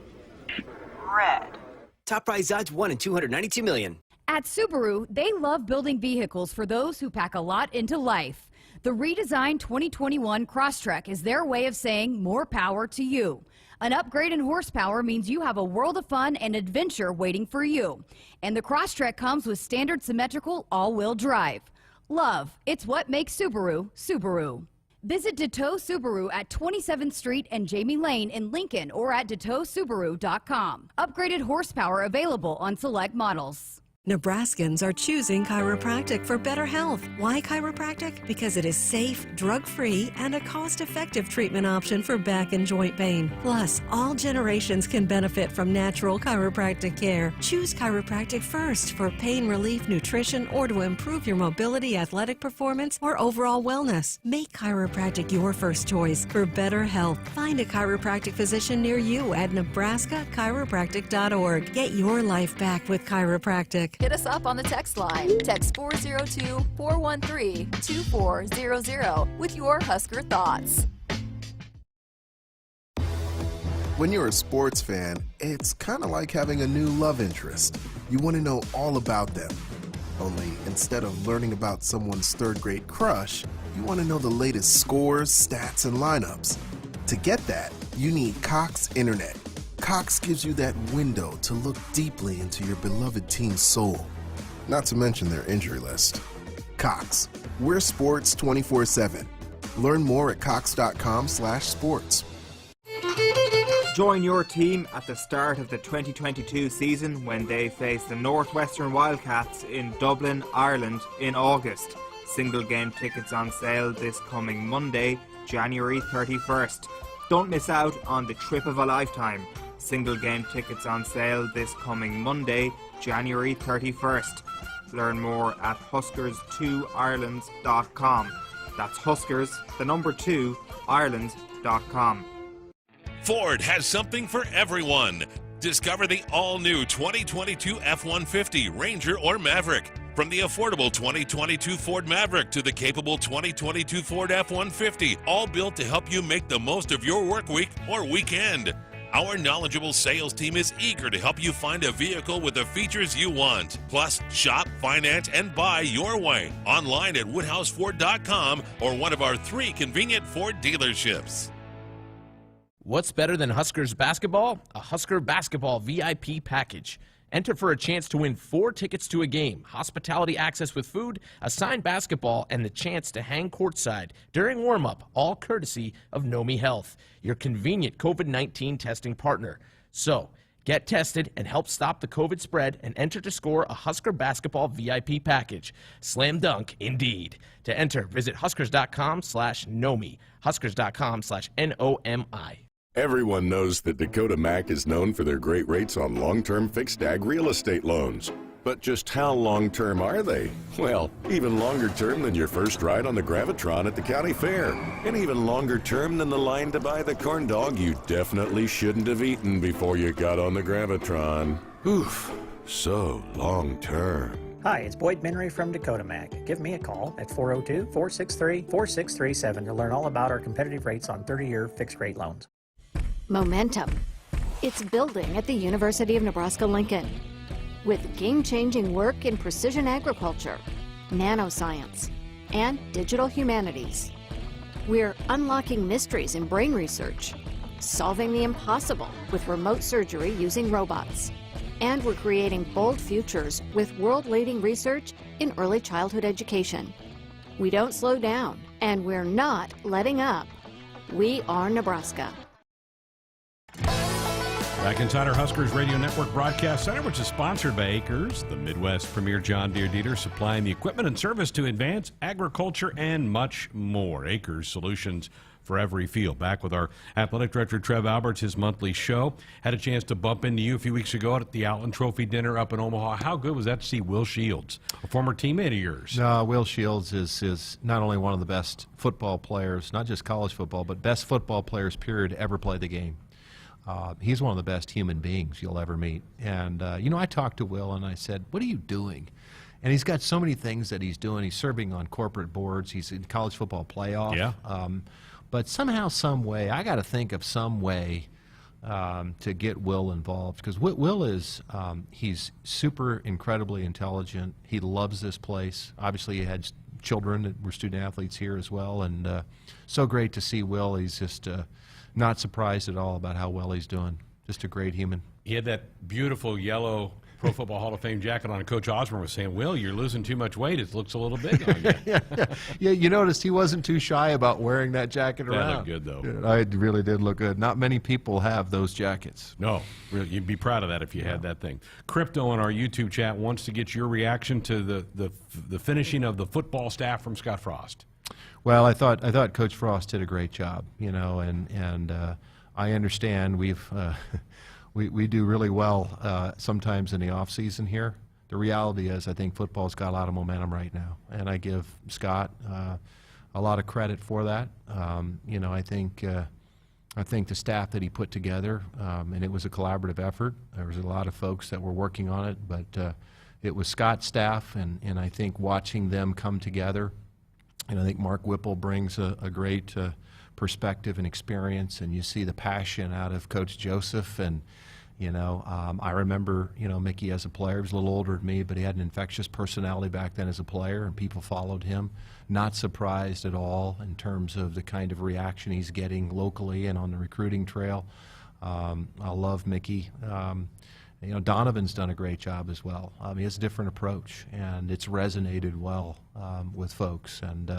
Red. Top prize odds 1 in 292 million. At Subaru, they love building vehicles for those who pack a lot into life. The redesigned 2021 Crosstrek is their way of saying more power to you. An upgrade in horsepower means you have a world of fun and adventure waiting for you. And the Crosstrek comes with standard symmetrical all-wheel drive. Love, it's what makes Subaru, Subaru. Visit Deto Subaru at 27th Street and Jamie Lane in Lincoln, or at DetoSubaru.com. Upgraded horsepower available on select models. Nebraskans are choosing chiropractic for better health. Why chiropractic? Because it is safe, drug-free, and a cost-effective treatment option for back and joint pain. Plus, all generations can benefit from natural chiropractic care. Choose chiropractic first for pain relief, nutrition, or to improve your mobility, athletic performance, or overall wellness. Make chiropractic your first choice for better health. Find a chiropractic physician near you at nebraska-chiropractic.org. Get your life back with chiropractic. Hit us up on the text line. Text 402-413-2400 with your Husker thoughts. When you're a sports fan, it's kind of like having a new love interest. You want to know all about them. Only instead of learning about someone's third-grade crush, you want to know the latest scores, stats, and lineups. To get that, you need Cox Internet. Cox gives you that window to look deeply into your beloved team's soul, not to mention their injury list. Cox, we're sports 24/7. Learn more at cox.com/sports. Join your team at the start of the 2022 season when they face the Northwestern Wildcats in Dublin, Ireland in August. Single game tickets on sale this coming Monday, January 31st. Don't miss out on the trip of a lifetime. Single game tickets on sale this coming Monday, January 31st. Learn more at huskers2ireland.com. That's Huskers, the number 2, Ireland.com. Ford has something for everyone. Discover the all-new 2022 F-150, Ranger or Maverick. From the affordable 2022 Ford Maverick to the capable 2022 Ford F-150, all built to help you make the most of your work week or weekend. Our knowledgeable sales team is eager to help you find a vehicle with the features you want. Plus, shop, finance, and buy your way online at woodhouseford.com or one of our 3 convenient Ford dealerships. What's better than Huskers basketball? A Husker basketball VIP package. Enter for a chance to win 4 tickets to a game, hospitality access with food, a signed basketball, and the chance to hang courtside during warm-up, all courtesy of Nomi Health, your convenient COVID-19 testing partner. So, get tested and help stop the COVID spread and enter to score a Husker basketball VIP package. Slam dunk, indeed. To enter, visit huskers.com/Nomi, huskers.com/NOMI. Everyone knows that Dakota Mac is known for their great rates on long-term fixed ag real estate loans. But just how long-term are they? Well, even longer-term than your first ride on the Gravitron at the county fair. And even longer-term than the line to buy the corn dog you definitely shouldn't have eaten before you got on the Gravitron. Oof, so long-term. Hi, it's Boyd Minry from Dakota Mac. Give me a call at 402-463-4637 to learn all about our competitive rates on 30-year fixed-rate loans. Momentum. It's building at the University of Nebraska-Lincoln. With game-changing work in precision agriculture, nanoscience, and digital humanities. We're unlocking mysteries in brain research, solving the impossible with remote surgery using robots. And we're creating bold futures with world-leading research in early childhood education. We don't slow down, and we're not letting up. We are Nebraska. Back inside our Huskers Radio Network Broadcast Center, which is sponsored by Acres, the Midwest premier John Deere dealer, supplying the equipment and service to advance agriculture and much more. Acres, solutions for every field. Back with our athletic director, Trev Alberts, his monthly show. Had a chance to bump into you a few weeks ago at the Outland Trophy dinner up in Omaha. How good was that to see Will Shields, a former teammate of yours? Will Shields is not only one of the best football players, not just college football, but best football players, period, ever play the game. He's one of the best human beings you'll ever meet. And, I talked to Will and I said, what are you doing? And he's got so many things that he's doing. He's serving on corporate boards. He's in college football playoff. Yeah. But somehow, some way, I got to think of some way to get Will involved. Because Will is, he's super incredibly intelligent. He loves this place. Obviously, he had children that were student athletes here as well. And so great to see Will. He's just not surprised at all about how well he's doing. Just a great human. He had that beautiful yellow Pro Football Hall of Fame jacket on. Coach Osborne was saying, Will, you're losing too much weight. It looks a little big on you. Yeah, you noticed he wasn't too shy about wearing that jacket around. That looked good, though. Yeah, it really did look good. Not many people have those jackets. No, really, you'd be proud of that if you had that thing. Crypto on our YouTube chat wants to get your reaction to the finishing of the football staff from Scott Frost. Well, I thought Coach Frost did a great job, and I understand we do really well sometimes in the off season here. The reality is, I think football's got a lot of momentum right now, and I give Scott a lot of credit for that. I think the staff that he put together, and it was a collaborative effort. There was a lot of folks that were working on it, but it was Scott's staff, and I think watching them come together. And I think Mark Whipple brings a great perspective and experience, and you see the passion out of Coach Joseph. And I remember Mickey as a player. He was a little older than me, but he had an infectious personality back then as a player, and people followed him. Not surprised at all in terms of the kind of reaction he's getting locally and on the recruiting trail. I love Mickey. Donovan's done a great job as well. He has a different approach, and it's resonated well with folks. And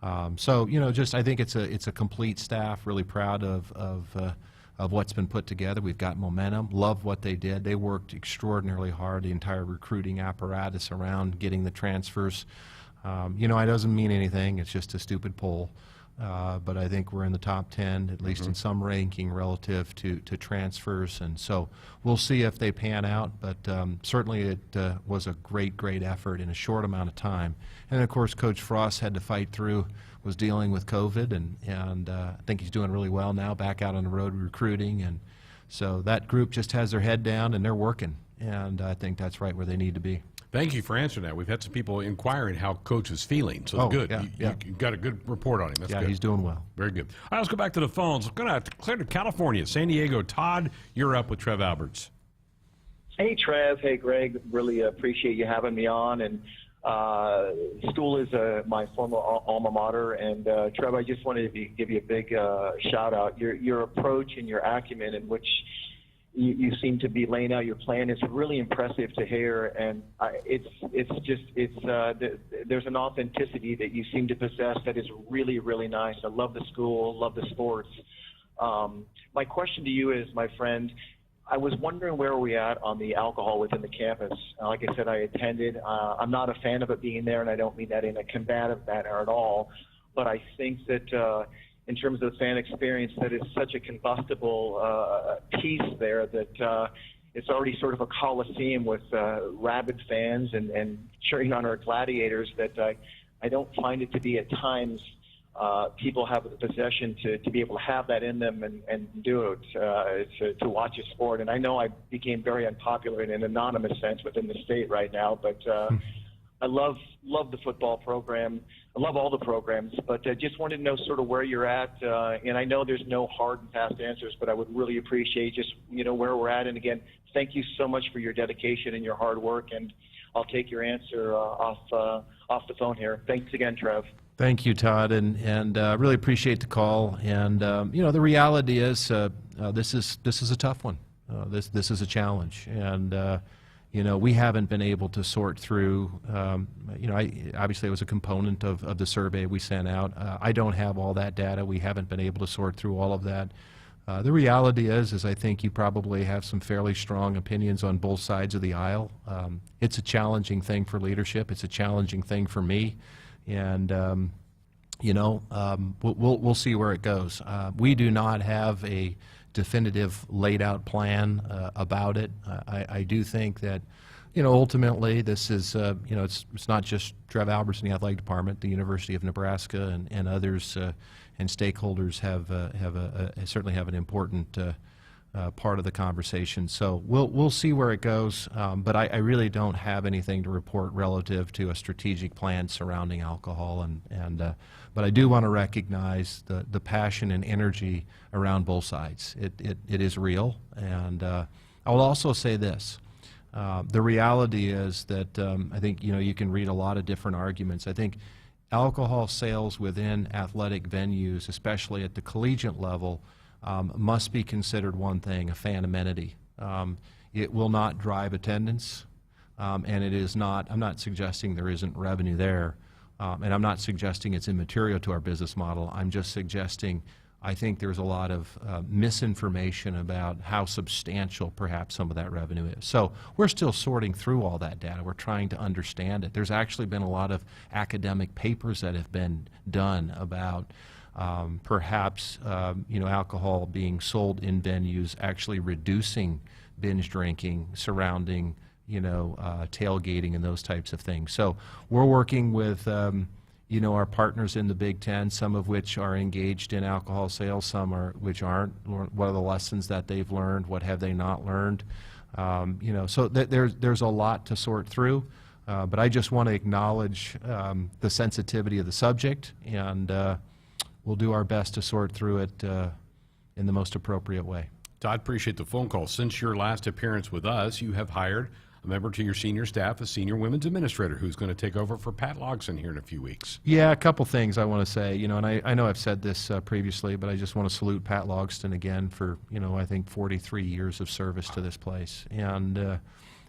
I think it's a complete staff. Really proud of what's been put together. We've got momentum. Love what they did. They worked extraordinarily hard. The entire recruiting apparatus around getting the transfers. It doesn't mean anything. It's just a stupid poll. But I think we're in the top 10, at least in some ranking relative to transfers. And so we'll see if they pan out. But certainly it was a great effort in a short amount of time. And, of course, Coach Frost had to fight through, was dealing with COVID. And I think he's doing really well now, back out on the road recruiting. And so that group just has their head down, and they're working. And I think that's right where they need to be. Thank you for answering that. We've had some people inquiring how Coach is feeling. So good. Yeah. You got a good report on him. That's good. He's doing well. Very good. All right, let's go back to the phones. We're going to clear to California, San Diego. Todd, you're up with Trev Alberts. Hey, Trev. Hey, Greg. Really appreciate you having me on. And school is my former alma mater. And, Trev, I just wanted to give you a big shout-out. Your approach and your acumen in which you seem to be laying out your plan is really impressive to hear, and there's an authenticity that you seem to possess that is really, really nice. I love the school, love the sports. My question to you is, my friend, I was wondering where we're at on the alcohol within the campus. Like I said, I attended. I'm not a fan of it being there, and I don't mean that in a combative manner at all, but I think that in terms of the fan experience, that is such a combustible piece there that it's already sort of a coliseum with rabid fans and cheering on our gladiators, that I don't find it to be at times people have the possession to be able to have that in them and do it, to watch a sport. And I know I became very unpopular in an anonymous sense within the state right now, but I love the football program. I love all the programs, but I just wanted to know sort of where you're at. And I know there's no hard and fast answers, but I would really appreciate just, where we're at. And again, thank you so much for your dedication and your hard work. And I'll take your answer off the phone here. Thanks again, Trev. Thank you, Todd, and really appreciate the call. And the reality is, this is a tough one. This is a challenge, and we haven't been able to sort through. Obviously it was a component of the survey we sent out. I don't have all that data. We haven't been able to sort through all of that. The reality is I think you probably have some fairly strong opinions on both sides of the aisle. It's a challenging thing for leadership. It's a challenging thing for me. And we'll see where it goes. We do not have a definitive laid out plan about it. I do think that ultimately this is it's not just Trev Alberts in the athletic department. The University of Nebraska and others and stakeholders certainly have an important part of the conversation. So we'll see where it goes, but I really don't have anything to report relative to a strategic plan surrounding alcohol, but I do want to recognize the passion and energy around both sides. It is real, and I will also say this. The reality is that I think you can read a lot of different arguments. I think alcohol sales within athletic venues, especially at the collegiate level, must be considered one thing, a fan amenity. It will not drive attendance, and it is not, I'm not suggesting there isn't revenue there, and I'm not suggesting it's immaterial to our business model. I'm just suggesting I think there's a lot of misinformation about how substantial perhaps some of that revenue is. So we're still sorting through all that data. We're trying to understand it. There's actually been a lot of academic papers that have been done about perhaps alcohol being sold in venues actually reducing binge drinking surrounding tailgating and those types of things. So we're working with our partners in the Big Ten, some of which are engaged in alcohol sales, some which aren't. What are the lessons that they've learned? What have they not learned? So there's a lot to sort through. But I just want to acknowledge the sensitivity of the subject, and we'll do our best to sort through it in the most appropriate way. Todd, appreciate the phone call. Since your last appearance with us, you have hired a member to your senior staff, a senior women's administrator, who's going to take over for Pat Logson here in a few weeks. Yeah, a couple things I want to say. And I know I've said this previously, but I just want to salute Pat Logston again for, I think 43 years of service to this place. And,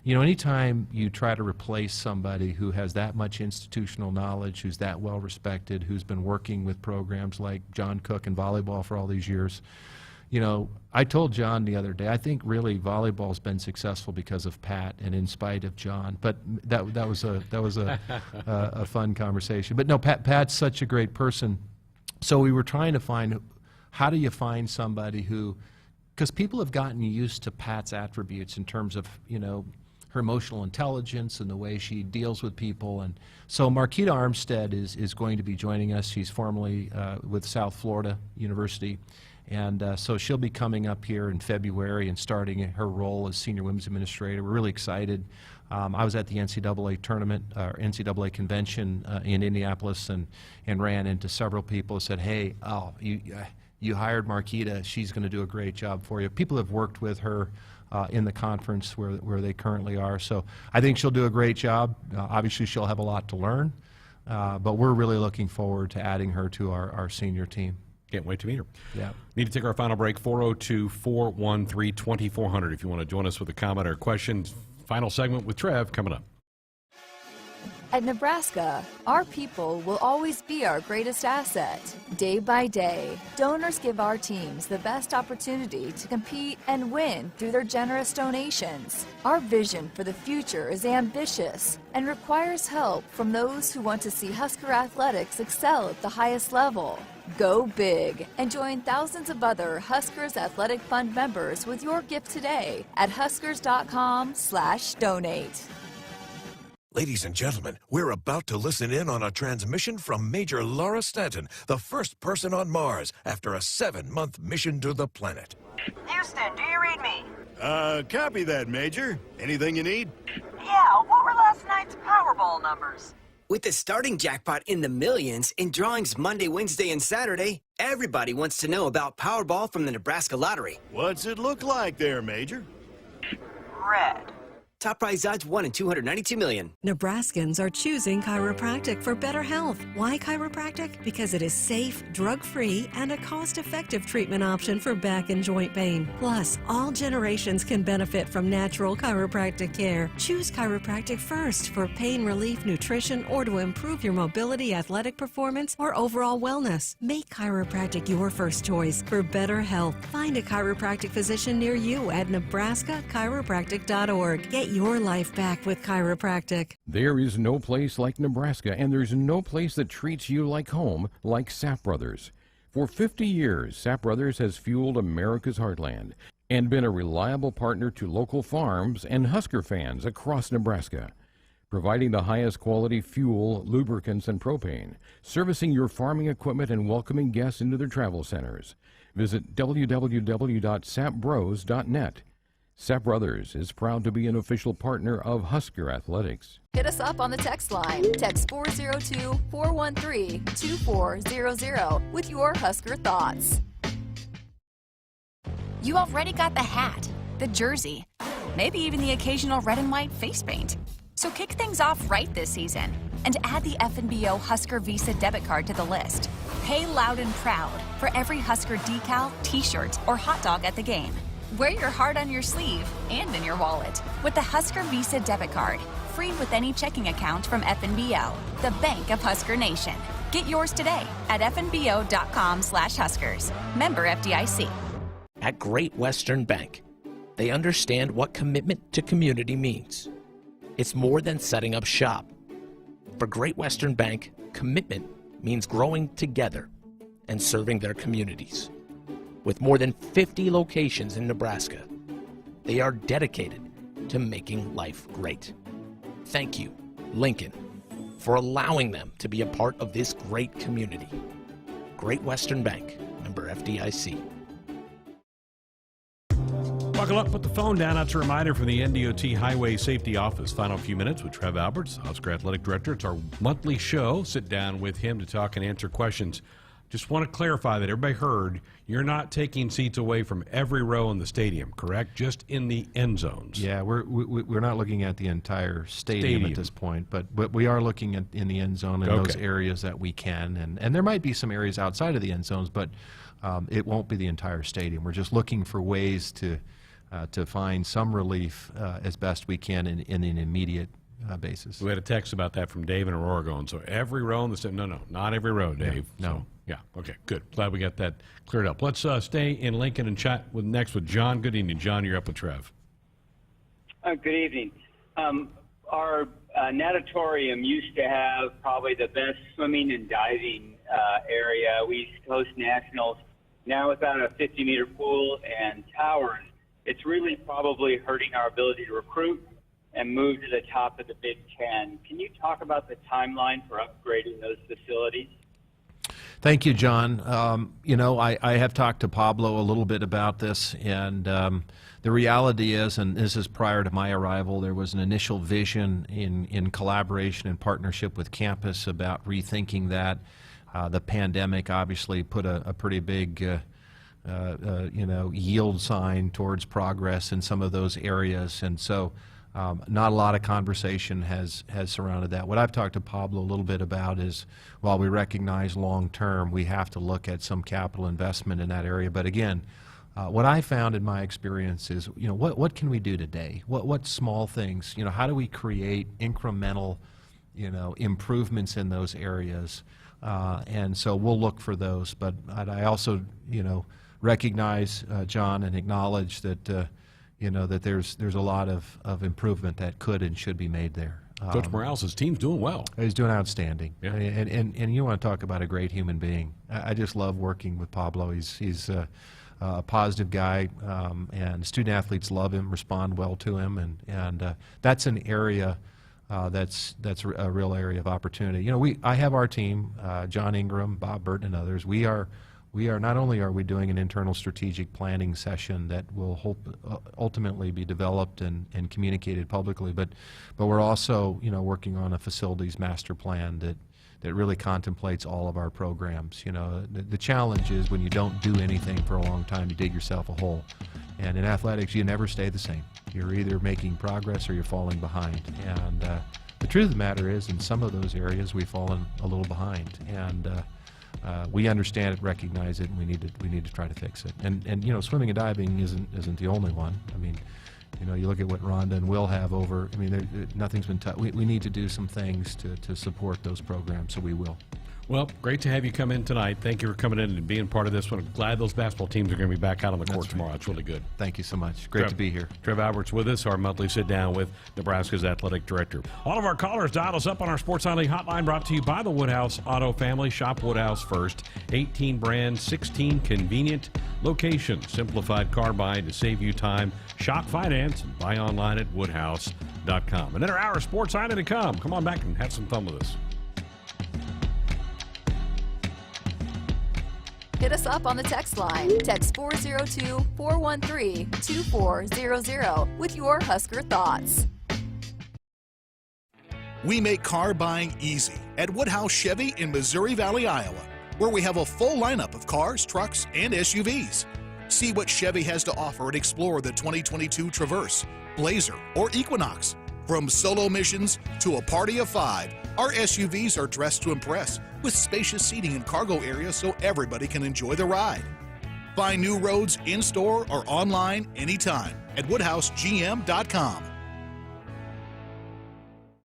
anytime you try to replace somebody who has that much institutional knowledge, who's that well respected, who's been working with programs like John Cook and volleyball for all these years, I told John the other day, I think really volleyball's been successful because of Pat and in spite of John. But that was a fun conversation. But no, Pat's such a great person. So we were trying to find, how do you find somebody who, because people have gotten used to Pat's attributes in terms of, her emotional intelligence and the way she deals with people. And so Marquita Armstead is going to be joining us. She's formerly with South Florida University. And so she'll be coming up here in February and starting her role as senior women's administrator. We're really excited. I was at the NCAA tournament, or NCAA convention in Indianapolis, and ran into several people and said, hey, you hired Marquita. She's going to do a great job for you. People have worked with her in the conference where they currently are. So I think she'll do a great job. Obviously, she'll have a lot to learn, but we're really looking forward to adding her to our senior team. Can't wait to meet her. Yeah. Need to take our final break, 402-413-2400 if you want to join us with a comment or question. Final segment with Trev coming up. At Nebraska, our people will always be our greatest asset. Day by day, donors give our teams the best opportunity to compete and win through their generous donations. Our vision for the future is ambitious and requires help from those who want to see Husker athletics excel at the highest level. Go big and join thousands of other Huskers Athletic Fund members with your gift today at huskers.com/donate. Ladies and gentlemen, we're about to listen in on a transmission from Major Laura Stanton, the first person on Mars after a 7-month mission to the planet. Houston, do you read me? Copy that, Major. Anything you need? Yeah, what were last night's Powerball numbers? With the starting jackpot in the millions in drawings Monday, Wednesday, and Saturday, everybody wants to know about Powerball from the Nebraska Lottery. What's it look like there, Major? Red. Top prize odds 1 in 292 million. Nebraskans are choosing chiropractic for better health. Why chiropractic? Because it is safe, drug-free, and a cost-effective treatment option for back and joint pain. Plus, all generations can benefit from natural chiropractic care. Choose chiropractic first for pain relief, nutrition, or to improve your mobility, athletic performance, or overall wellness. Make chiropractic your first choice for better health. Find a chiropractic physician near you at nebraska-chiropractic.org. Get your life back with chiropractic. There is no place like Nebraska, and there's no place that treats you like home like Sap Brothers. For 50 years, Sap Brothers has fueled America's heartland and been a reliable partner to local farms and Husker fans across Nebraska, providing the highest quality fuel, lubricants, and propane, servicing your farming equipment and welcoming guests into their travel centers. Visit www.sapbros.net. Sap Brothers is proud to be an official partner of Husker Athletics. Hit us up on the text line. Text 402-413-2400 with your Husker thoughts. You already got the hat, the jersey, maybe even the occasional red and white face paint. So kick things off right this season and add the FNBO Husker Visa debit card to the list. Pay loud and proud for every Husker decal, t-shirt, or hot dog at the game. Wear your heart on your sleeve and in your wallet with the Husker Visa debit card. Free with any checking account from FNBO, the bank of Husker Nation. Get yours today at fnbo.com/Huskers. Member FDIC. At Great Western Bank, they understand what commitment to community means. It's more than setting up shop. For Great Western Bank, commitment means growing together and serving their communities. With more than 50 locations in Nebraska, they are dedicated to making life great. Thank you, Lincoln, for allowing them to be a part of this great community. Great Western Bank, member FDIC. Buckle up, put the phone down. That's a reminder from the NDOT Highway Safety Office. Final few minutes with Trev Alberts, Husker Athletic Director. It's our monthly show. Sit down with him to talk and answer questions. Just want to clarify that everybody heard, you're not taking seats away from every row in the stadium, correct? Just in the end zones. Yeah, we're not looking at the entire stadium at this point, but we are looking at in the end zone in those areas that we can, and there might be some areas outside of the end zones, but it won't be the entire stadium. We're just looking for ways to find some relief as best we can in an immediate basis. We had a text about that from Dave in Aurora going, so every row in the stadium. No, not every row, Dave. No. So, yeah, okay, good. Glad we got that cleared up. Let's stay in Lincoln and chat next with John. Good evening, John. You're up with Trev. Good evening. Our natatorium used to have probably the best swimming and diving area. We used to host nationals. Now without a 50-meter pool and towers, it's really probably hurting our ability to recruit and move to the top of the Big Ten. Can you talk about the timeline for upgrading those facilities? Thank you, John. I have talked to Pablo a little bit about this, and the reality is, and this is prior to my arrival, there was an initial vision in collaboration and partnership with campus about rethinking that. The pandemic obviously put a pretty big yield sign towards progress in some of those areas, and so not a lot of conversation has surrounded that. What I've talked to Pablo a little bit about is, while we recognize long term, we have to look at some capital investment in that area. But again, what I found in my experience is, what can we do today? What small things? How do we create incremental, improvements in those areas? And so we'll look for those. But I also, recognize, John, and acknowledge that, that there's a lot of improvement that could and should be made there. Coach Morales' team's doing well. He's doing outstanding. Yeah. And you want to talk about a great human being. I just love working with Pablo. He's a positive guy, and student athletes love him, respond well to him, and that's an area that's a real area of opportunity. I have our team, John Ingram, Bob Burton, and others. We are not only are we doing an internal strategic planning session that will ultimately be developed and communicated publicly, but we're also working on a facilities master plan that really contemplates all of our programs. The challenge is when you don't do anything for a long time, you dig yourself a hole. And in athletics, you never stay the same. You're either making progress or you're falling behind. And the truth of the matter is, in some of those areas, we've fallen a little behind. And we understand it, recognize it, and we need to try to fix it. And swimming and diving isn't the only one. I mean, you look at what Rhonda and Will have over. I mean, nothing's been touched. We need to do some things to support those programs, so we will. Well, great to have you come in tonight. Thank you for coming in and being part of this one. I'm glad those basketball teams are going to be back out on the court tomorrow. It's really good. Thank you so much. Great to be here. Trev Alberts with us, our monthly sit-down with Nebraska's athletic director. All of our callers dial us up on our Sports Island hotline, brought to you by the Woodhouse Auto Family. Shop Woodhouse first. 18 brands, 16 convenient locations. Simplified car buying to save you time. Shop finance and buy online at woodhouse.com. Another hour of Sports Island to come. Come on back and have some fun with us. Hit us up on the text line. Text 402-413-2400 with your Husker thoughts. We make car buying easy at Woodhouse Chevy in Missouri Valley, Iowa, where we have a full lineup of cars, trucks, and SUVs. See what Chevy has to offer and explore the 2022 Traverse, Blazer, or Equinox. From solo missions to a party of 5, our SUVs are dressed to impress with spacious seating and cargo areas so everybody can enjoy the ride. Find new roads in-store or online anytime at woodhousegm.com.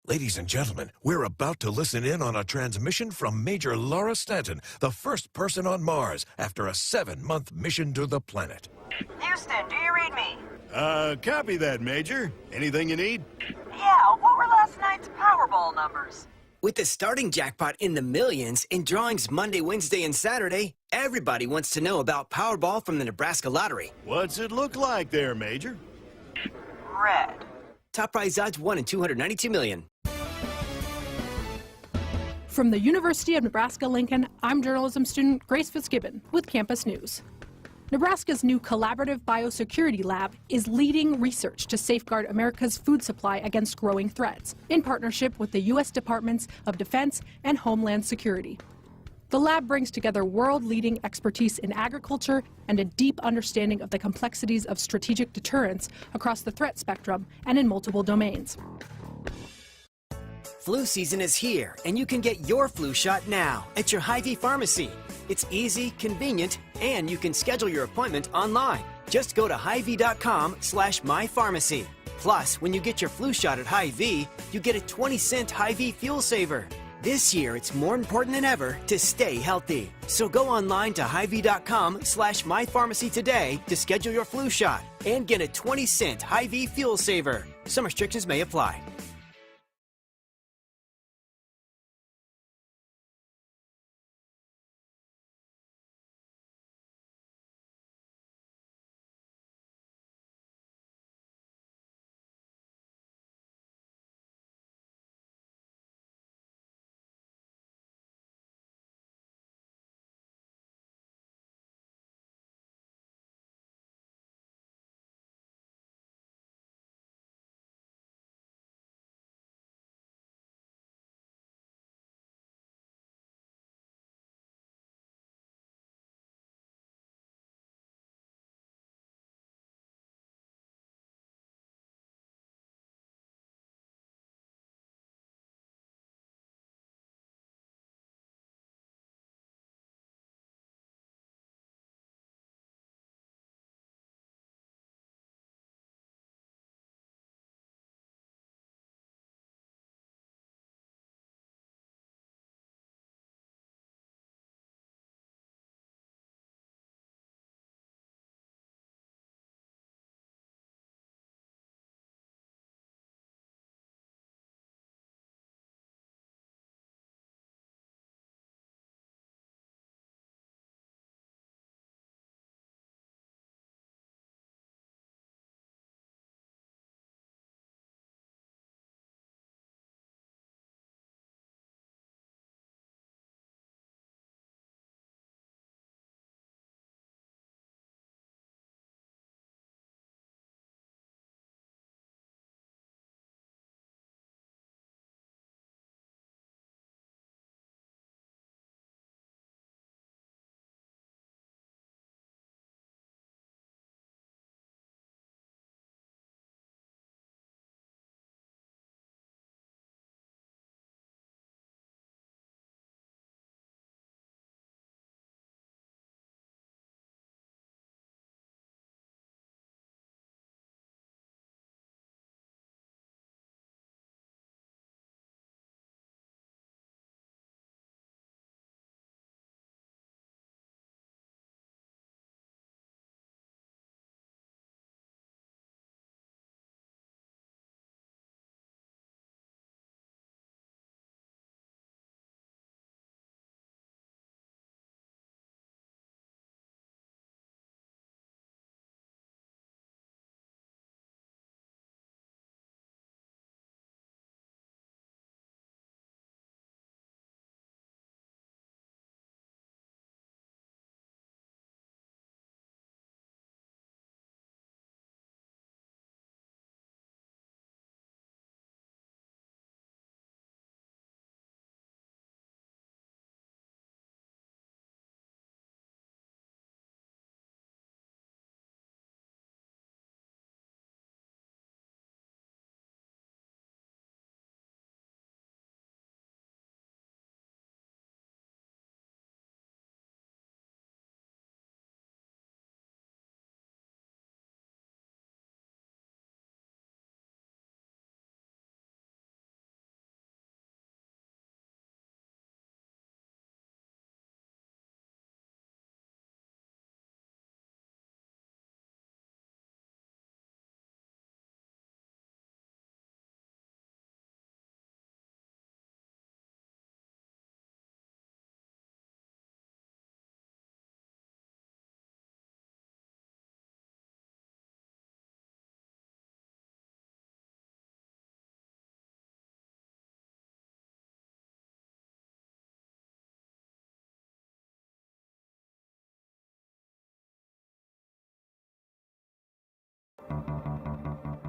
Ladies and gentlemen, we're about to listen in on a transmission from Major Laura Stanton, the first person on Mars after a 7-month mission to the planet. Houston, do you read me? Copy that, Major. Anything you need? Yeah, what were last night's Powerball numbers? With the starting jackpot in the millions in drawings Monday, Wednesday, and Saturday, everybody wants to know about Powerball from the Nebraska Lottery. What's it look like there, Major? Red. Top prize odds 1 in 292 million. From the University of Nebraska-Lincoln, I'm journalism student Grace Fitzgibbon with Campus News. Nebraska's new collaborative biosecurity lab is leading research to safeguard America's food supply against growing threats in partnership with the U.S. Departments of Defense and Homeland Security. The lab brings together world-leading expertise in agriculture and a deep understanding of the complexities of strategic deterrence across the threat spectrum and in multiple domains. Flu season is here, and you can get your flu shot now at your Hy-Vee pharmacy. It's easy, convenient, and you can schedule your appointment online. Just go to Hy-Vee.com/mypharmacy. Plus, when you get your flu shot at Hy-Vee, you get a 20-cent Hy-Vee fuel saver. This year, it's more important than ever to stay healthy. So go online to Hy-Vee.com/mypharmacy today to schedule your flu shot and get a 20-cent Hy-Vee fuel saver. Some restrictions may apply.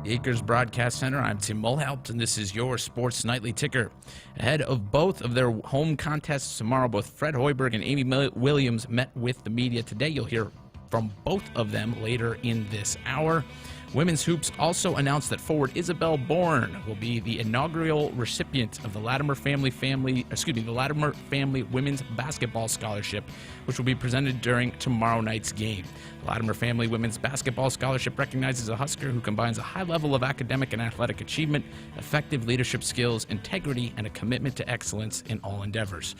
the Acres Broadcast Center. I'm Tim Mulhaupt, and this is your Sports Nightly Ticker. Ahead of both of their home contests tomorrow, both Fred Hoiberg and Amy Williams met with the media today. You'll hear from both of them later in this hour. Women's Hoops also announced that forward Isabel Bourne will be the inaugural recipient of the Latimer Family Women's Basketball Scholarship, which will be presented during tomorrow night's game. The Latimer Family Women's Basketball Scholarship recognizes a Husker who combines a high level of academic and athletic achievement, effective leadership skills, integrity, and a commitment to excellence in all endeavors.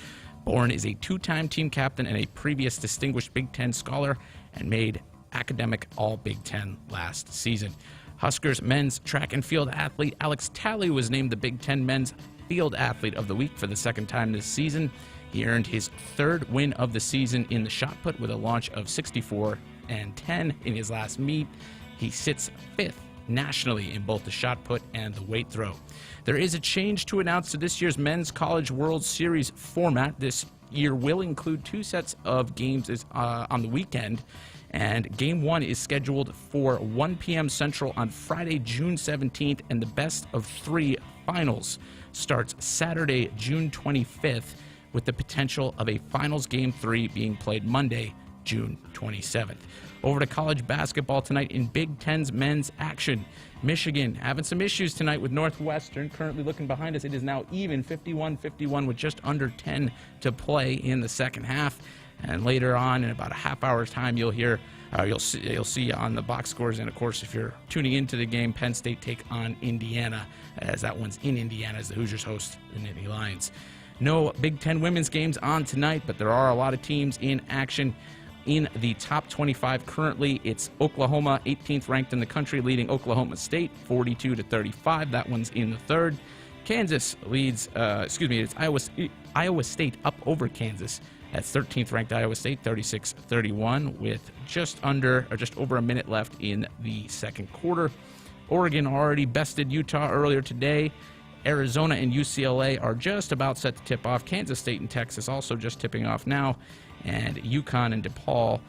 Bourne is a two-time team captain and a previous distinguished Big Ten scholar, and made academic All-Big Ten last season. Huskers men's track and field athlete Alex Talley was named the Big Ten Men's Field Athlete of the Week for the second time this season. He earned his third win of the season in the shot put with a launch of 64 and 10 in his last meet. He sits fifth nationally in both the shot put and the weight throw. There is a change to announce to this year's Men's College World Series format. This year will include two sets of games on the weekend, and Game 1 is scheduled for 1 p.m. Central on Friday, June 17th, and the best of three finals starts Saturday, June 25th, with the potential of a finals Game 3 being played Monday, June 27th. Over to college basketball tonight in Big Ten's men's action. Michigan having some issues tonight with Northwestern. Currently looking behind us, it is now even 51-51 with just under 10 to play in the second half. And later on, in about a half hour's time, you'll see on the box scores. And of course, if you're tuning into the game, Penn State take on Indiana, as that one's in Indiana as the Hoosiers host the Nittany Lions. No Big Ten women's games on tonight, but there are a lot of teams in action. In the top 25 currently, it's Oklahoma, 18th ranked in the country, leading Oklahoma State 42-35. That one's in the third. Kansas leads, it's Iowa State up over Kansas. That's 13th ranked Iowa State, 36-31, with just over a minute left in the second quarter. Oregon already bested Utah earlier today. Arizona and UCLA are just about set to tip off. Kansas State and Texas also just tipping off now. And UConn and DePaul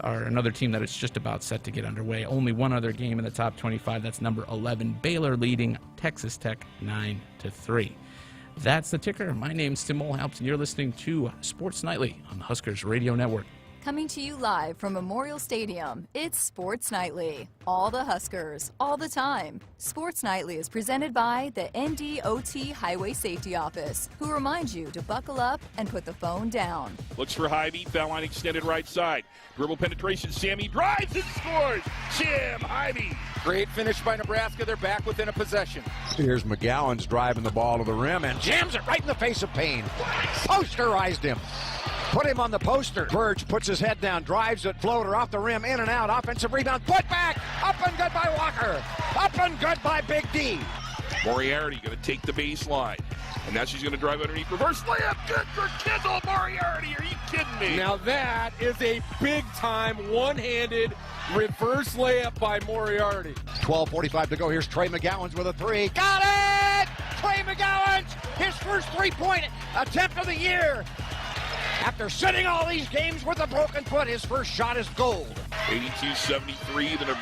are another team that is just about set to get underway. Only one other game in the top 25. That's number 11, Baylor, leading Texas Tech 9-3. That's the ticker. My name's Tim Mulhaupt, and you're listening to Sports Nightly on the Huskers Radio Network. Coming to you live from Memorial Stadium, it's Sports Nightly. All the Huskers, all the time. Sports Nightly is presented by the NDOT Highway Safety Office, who reminds you to buckle up and put the phone down. Looks for Hy-Vee, foul line extended right side. Dribble penetration, Sammy drives and scores. Jim Hy-Vee. Great finish by Nebraska. They're back within a possession. Here's McGowan's driving the ball to the rim and jams it right in the face of Payne. Posterized him. Put him on the poster. Burge puts his head down, drives it, floater off the rim, in and out, offensive rebound, put back, up and good by Walker, up and good by Big D. Moriarty going to take the baseline, and now she's going to drive underneath, reverse layup, good for Kendall Moriarty, are you kidding me? Now that is a big-time, one-handed reverse layup by Moriarty. 12:45 to go, here's Trey McGowan's with a three, got it! Trey McGowan's, his first three-point attempt of the year. After sitting all these games with a broken foot, his first shot is gold. 82-73, the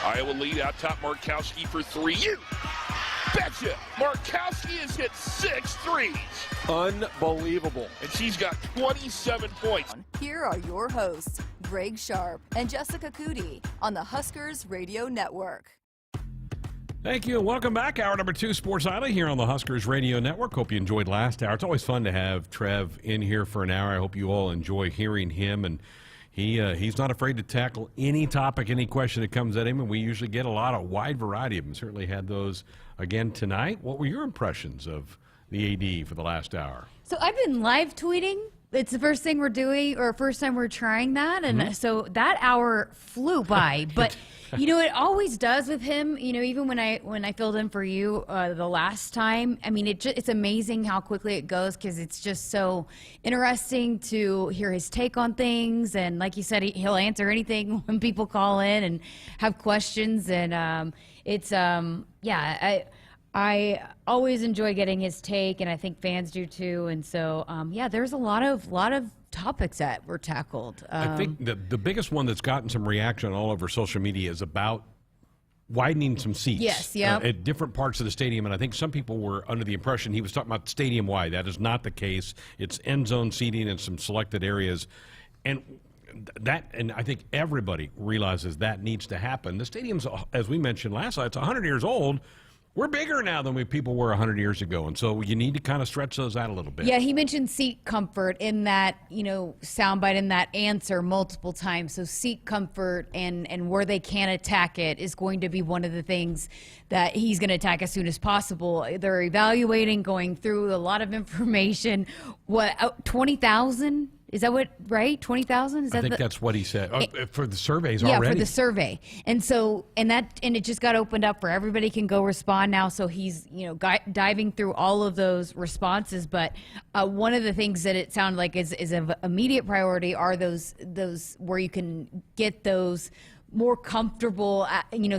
Iowa lead out top. Markowski for three. You betcha! Markowski has hit 6 threes. Unbelievable. And she's got 27 points. Here are your hosts, Greg Sharpe and Jessica Coody on the Huskers Radio Network. Thank you, and welcome back. Hour number 2, Sports Nightly here on the Huskers Radio Network. Hope you enjoyed last hour. It's always fun to have Trev in here for an hour. I hope you all enjoy hearing him, and he's not afraid to tackle any topic, any question that comes at him, and we usually get a wide variety of them. Certainly had those again tonight. What were your impressions of the AD for the last hour? So I've been live tweeting. It's the first thing we're doing, or first time we're trying that, and so that hour flew by. But you know, it always does with him. You know, even when I filled in for you the last time, I mean, it's amazing how quickly it goes, because it's just so interesting to hear his take on things. And like you said, he'll answer anything when people call in and have questions. And I always enjoy getting his take, and I think fans do too. And so, there's a lot of topics that were tackled. I think the biggest one that's gotten some reaction all over social media is about widening some seats. Yes, yeah. At different parts of the stadium, and I think some people were under the impression he was talking about stadium-wide. That is not the case. It's end zone seating in some selected areas. And I think everybody realizes that needs to happen. The stadium's, as we mentioned last night, it's 100 years old. We're bigger now than people were 100 years ago, and so you need to kind of stretch those out a little bit. Yeah, he mentioned seat comfort in that, soundbite in that answer multiple times. So seat comfort and where they can attack it is going to be one of the things that he's going to attack as soon as possible. They're evaluating, going through a lot of information. 20,000? Is that what, right? 20,000? I think that's what he said. For the surveys already. Yeah, for the survey. And it just got opened up for everybody can go respond now. So he's, diving through all of those responses. But one of the things that it sounded like is of immediate priority are those where you can get those more comfortable,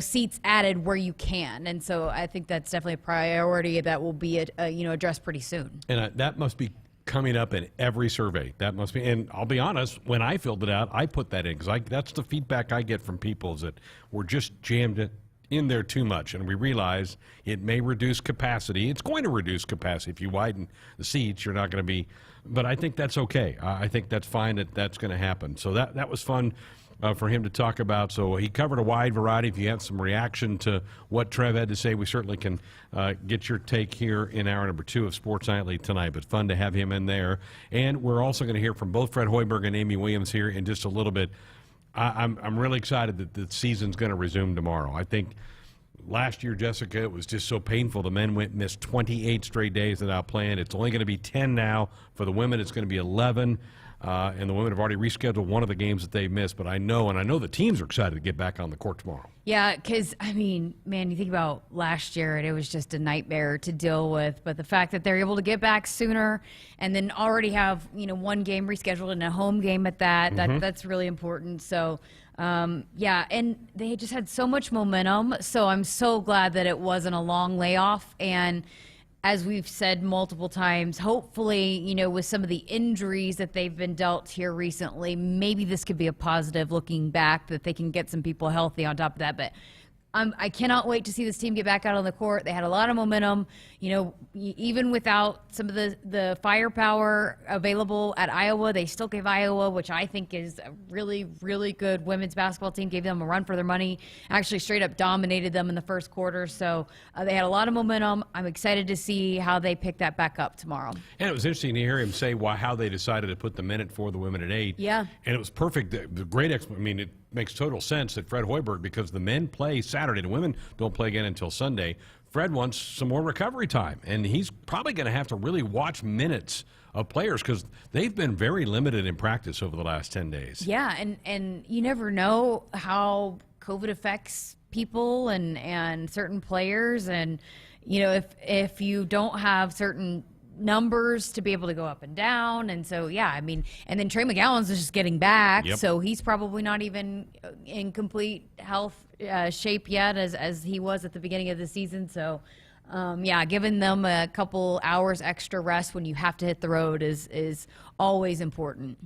seats added where you can. And so I think that's definitely a priority that will be, addressed pretty soon. And that must be coming up in every survey. That must be, and I'll be honest, when I filled it out, I put that in because that's the feedback I get from people is that we're just jammed in there too much, and we realize it may reduce capacity. It's going to reduce capacity. If you widen the seats, you're not going to be, but I think that's okay. I think that's fine that's going to happen. So that was fun for him to talk about. So he covered a wide variety. If you have some reaction to what Trev had to say, we certainly can get your take here in hour number 2 of Sports Nightly tonight. But fun to have him in there. And we're also going to hear from both Fred Hoiberg and Amy Williams here in just a little bit. I'm really excited that the season's going to resume tomorrow. I think last year, Jessica, it was just so painful. The men missed 28 straight days without playing. It's only going to be 10 now. For the women, it's going to be 11. And the women have already rescheduled one of the games that they missed. But I know the teams are excited to get back on the court tomorrow. Yeah, because, you think about last year, and it was just a nightmare to deal with. But the fact that they're able to get back sooner and then already have, one game rescheduled and a home game at that's really important. So, and they just had so much momentum. So I'm so glad that it wasn't a long layoff. And as we've said multiple times, hopefully, with some of the injuries that they've been dealt here recently, maybe this could be a positive looking back that they can get some people healthy on top of that. But I cannot wait to see this team get back out on the court. They had a lot of momentum, even without some of the firepower available at Iowa. They still gave Iowa, which I think is a really, really good women's basketball team, gave them a run for their money, actually straight up dominated them in the first quarter. So they had a lot of momentum. I'm excited to see how they pick that back up tomorrow. And it was interesting to hear him say how they decided to put the minute for the women at 8. Yeah. And it was perfect. The great explanation. It makes total sense that Fred Hoiberg, because the men play Saturday, the women don't play again until Sunday. Fred wants some more recovery time, and he's probably going to have to really watch minutes of players because they've been very limited in practice over the last 10 days. Yeah, and you never know how COVID affects people and certain players, and if you don't have certain numbers to be able to go up and down. And so, and then Trey McGowan's just getting back. Yep. So he's probably not even in complete health shape yet as he was at the beginning of the season. So, giving them a couple hours extra rest when you have to hit the road is always important.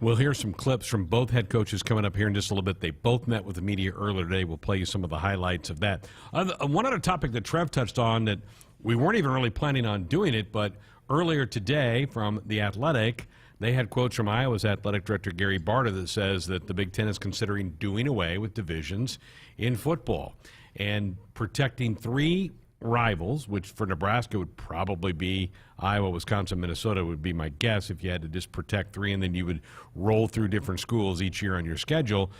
We'll hear some clips from both head coaches coming up here in just a little bit. They both met with the media earlier today. We'll play you some of the highlights of that. One other topic that Trev touched on that we weren't even really planning on doing it, but earlier today from The Athletic, they had quotes from Iowa's athletic director Gary Barta that says that the Big Ten is considering doing away with divisions in football and protecting 3 rivals, which for Nebraska would probably be Iowa, Wisconsin, Minnesota would be my guess if you had to just protect 3 and then you would roll through different schools each year on your schedule.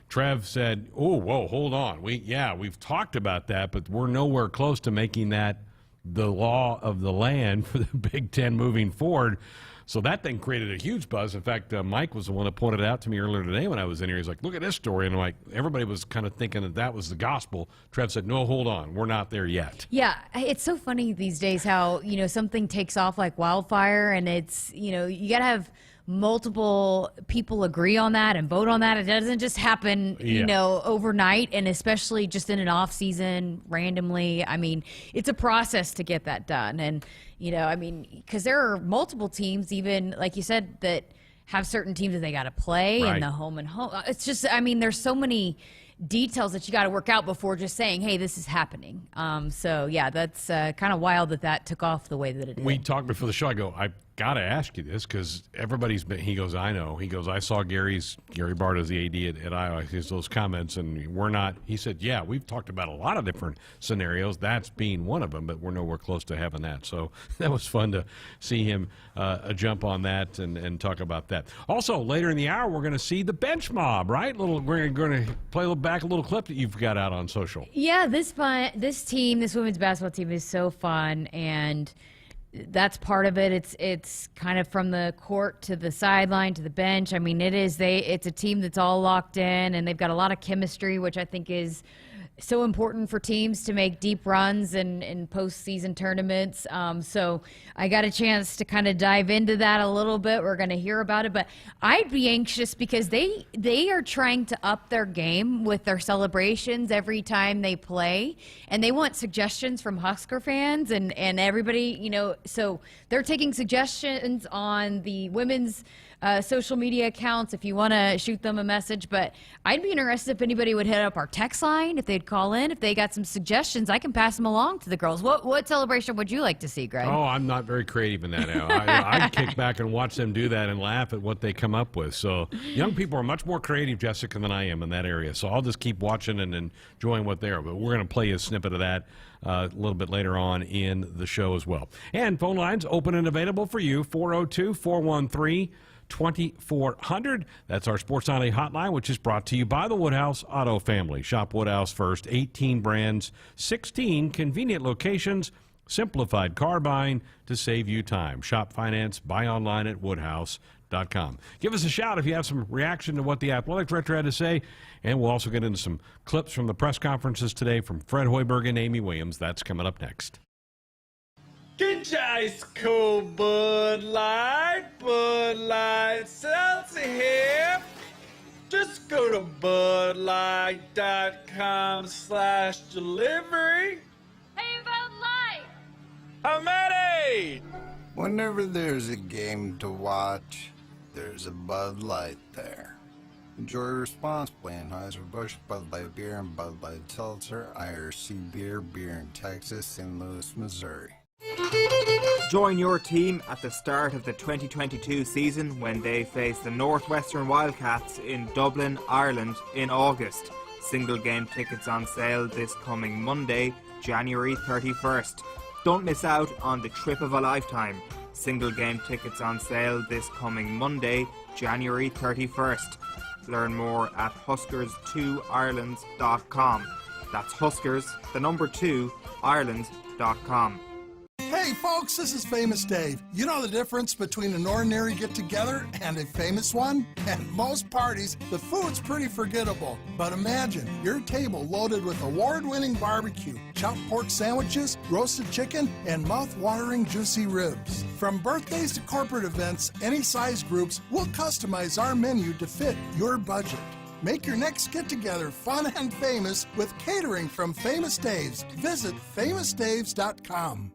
Trev said, hold on. We've talked about that, but we're nowhere close to making that the law of the land for the Big Ten moving forward. So that thing created a huge buzz. In fact, Mike was the one that pointed it out to me earlier today when I was in here. He's like, look at this story. And everybody was kind of thinking that was the gospel. Trev said, no, hold on. We're not there yet. Yeah, it's so funny these days how, something takes off like wildfire, and it's, you got to have multiple people agree on that and vote on that. It doesn't just happen, overnight, and especially just in an off season randomly. It's a process to get that done. And, because there are multiple teams, even like you said, that have certain teams that they got to play right. in the home and home. It's just, there's so many details that you got to work out before just saying, hey, this is happening. So yeah, that's kind of wild that took off the way that it did. We talked before the show. I go, I got to ask you this because everybody's been, he goes, I know. He goes, I saw Gary Barta's the AD at Iowa, his those comments, and we're not, he said, yeah, we've talked about a lot of different scenarios, that's being one of them, but we're nowhere close to having that. So that was fun to see him jump on that and talk about that. Also, later in the hour, we're going to see the bench mob, right? We're going to play back a little clip that you've got out on social. Yeah, this women's basketball team is so fun, and that's part of it. It's kind of from the court to the sideline to the bench. I mean, it's a team that's all locked in, and they've got a lot of chemistry, which I think is so important for teams to make deep runs in postseason tournaments. So I got a chance to kind of dive into that a little bit. We're going to hear about it, but I'd be anxious because they are trying to up their game with their celebrations every time they play, and they want suggestions from Husker fans and everybody, so they're taking suggestions on the women's social media accounts if you want to shoot them a message. But I'd be interested if anybody would hit up our text line, if they'd call in, if they got some suggestions. I can pass them along to the girls. What celebration would you like to see, Greg? Oh, I'm not very creative in that. I kick back and watch them do that and laugh at what they come up with. So young people are much more creative, Jessica, than I am in that area. So I'll just keep watching and enjoying what they are. But we're going to play a snippet of that a little bit later on in the show as well. And phone lines open and available for you, 402-413-2400. That's our Sports Nightly hotline, which is brought to you by the Woodhouse Auto Family. Shop Woodhouse first. 18 brands, 16 convenient locations, simplified car buying to save you time. Shop finance, buy online at woodhouse.com. Give us a shout if you have some reaction to what the athletic director had to say, and we'll also get into some clips from the press conferences today from Fred Hoiberg and Amy Williams. That's coming up next. Get your ice cold Bud Light seltzer here. Just go to budlight.com/delivery. Hey, Bud Light! How many? Whenever there's a game to watch, there's a Bud Light there. Enjoy responsibly. Anheuser-Busch, Bud Light Beer, and Bud Light Seltzer, IRC Beer in Texas, St. Louis, Missouri. Join your team at the start of the 2022 season when they face the Northwestern Wildcats in Dublin, Ireland in August. Single game tickets on sale this coming Monday, January 31st. Don't miss out on the trip of a lifetime. Single game tickets on sale this coming Monday, January 31st. Learn more at Huskers2Ireland.com. That's Huskers, the number 2, Ireland.com. Hey folks, this is Famous Dave. You know the difference between an ordinary get-together and a famous one? At most parties, the food's pretty forgettable. But imagine your table loaded with award-winning barbecue, chopped pork sandwiches, roasted chicken, and mouth-watering juicy ribs. From birthdays to corporate events, any size groups, we'll customize our menu to fit your budget. Make your next get-together fun and famous with catering from Famous Dave's. Visit famousdaves.com.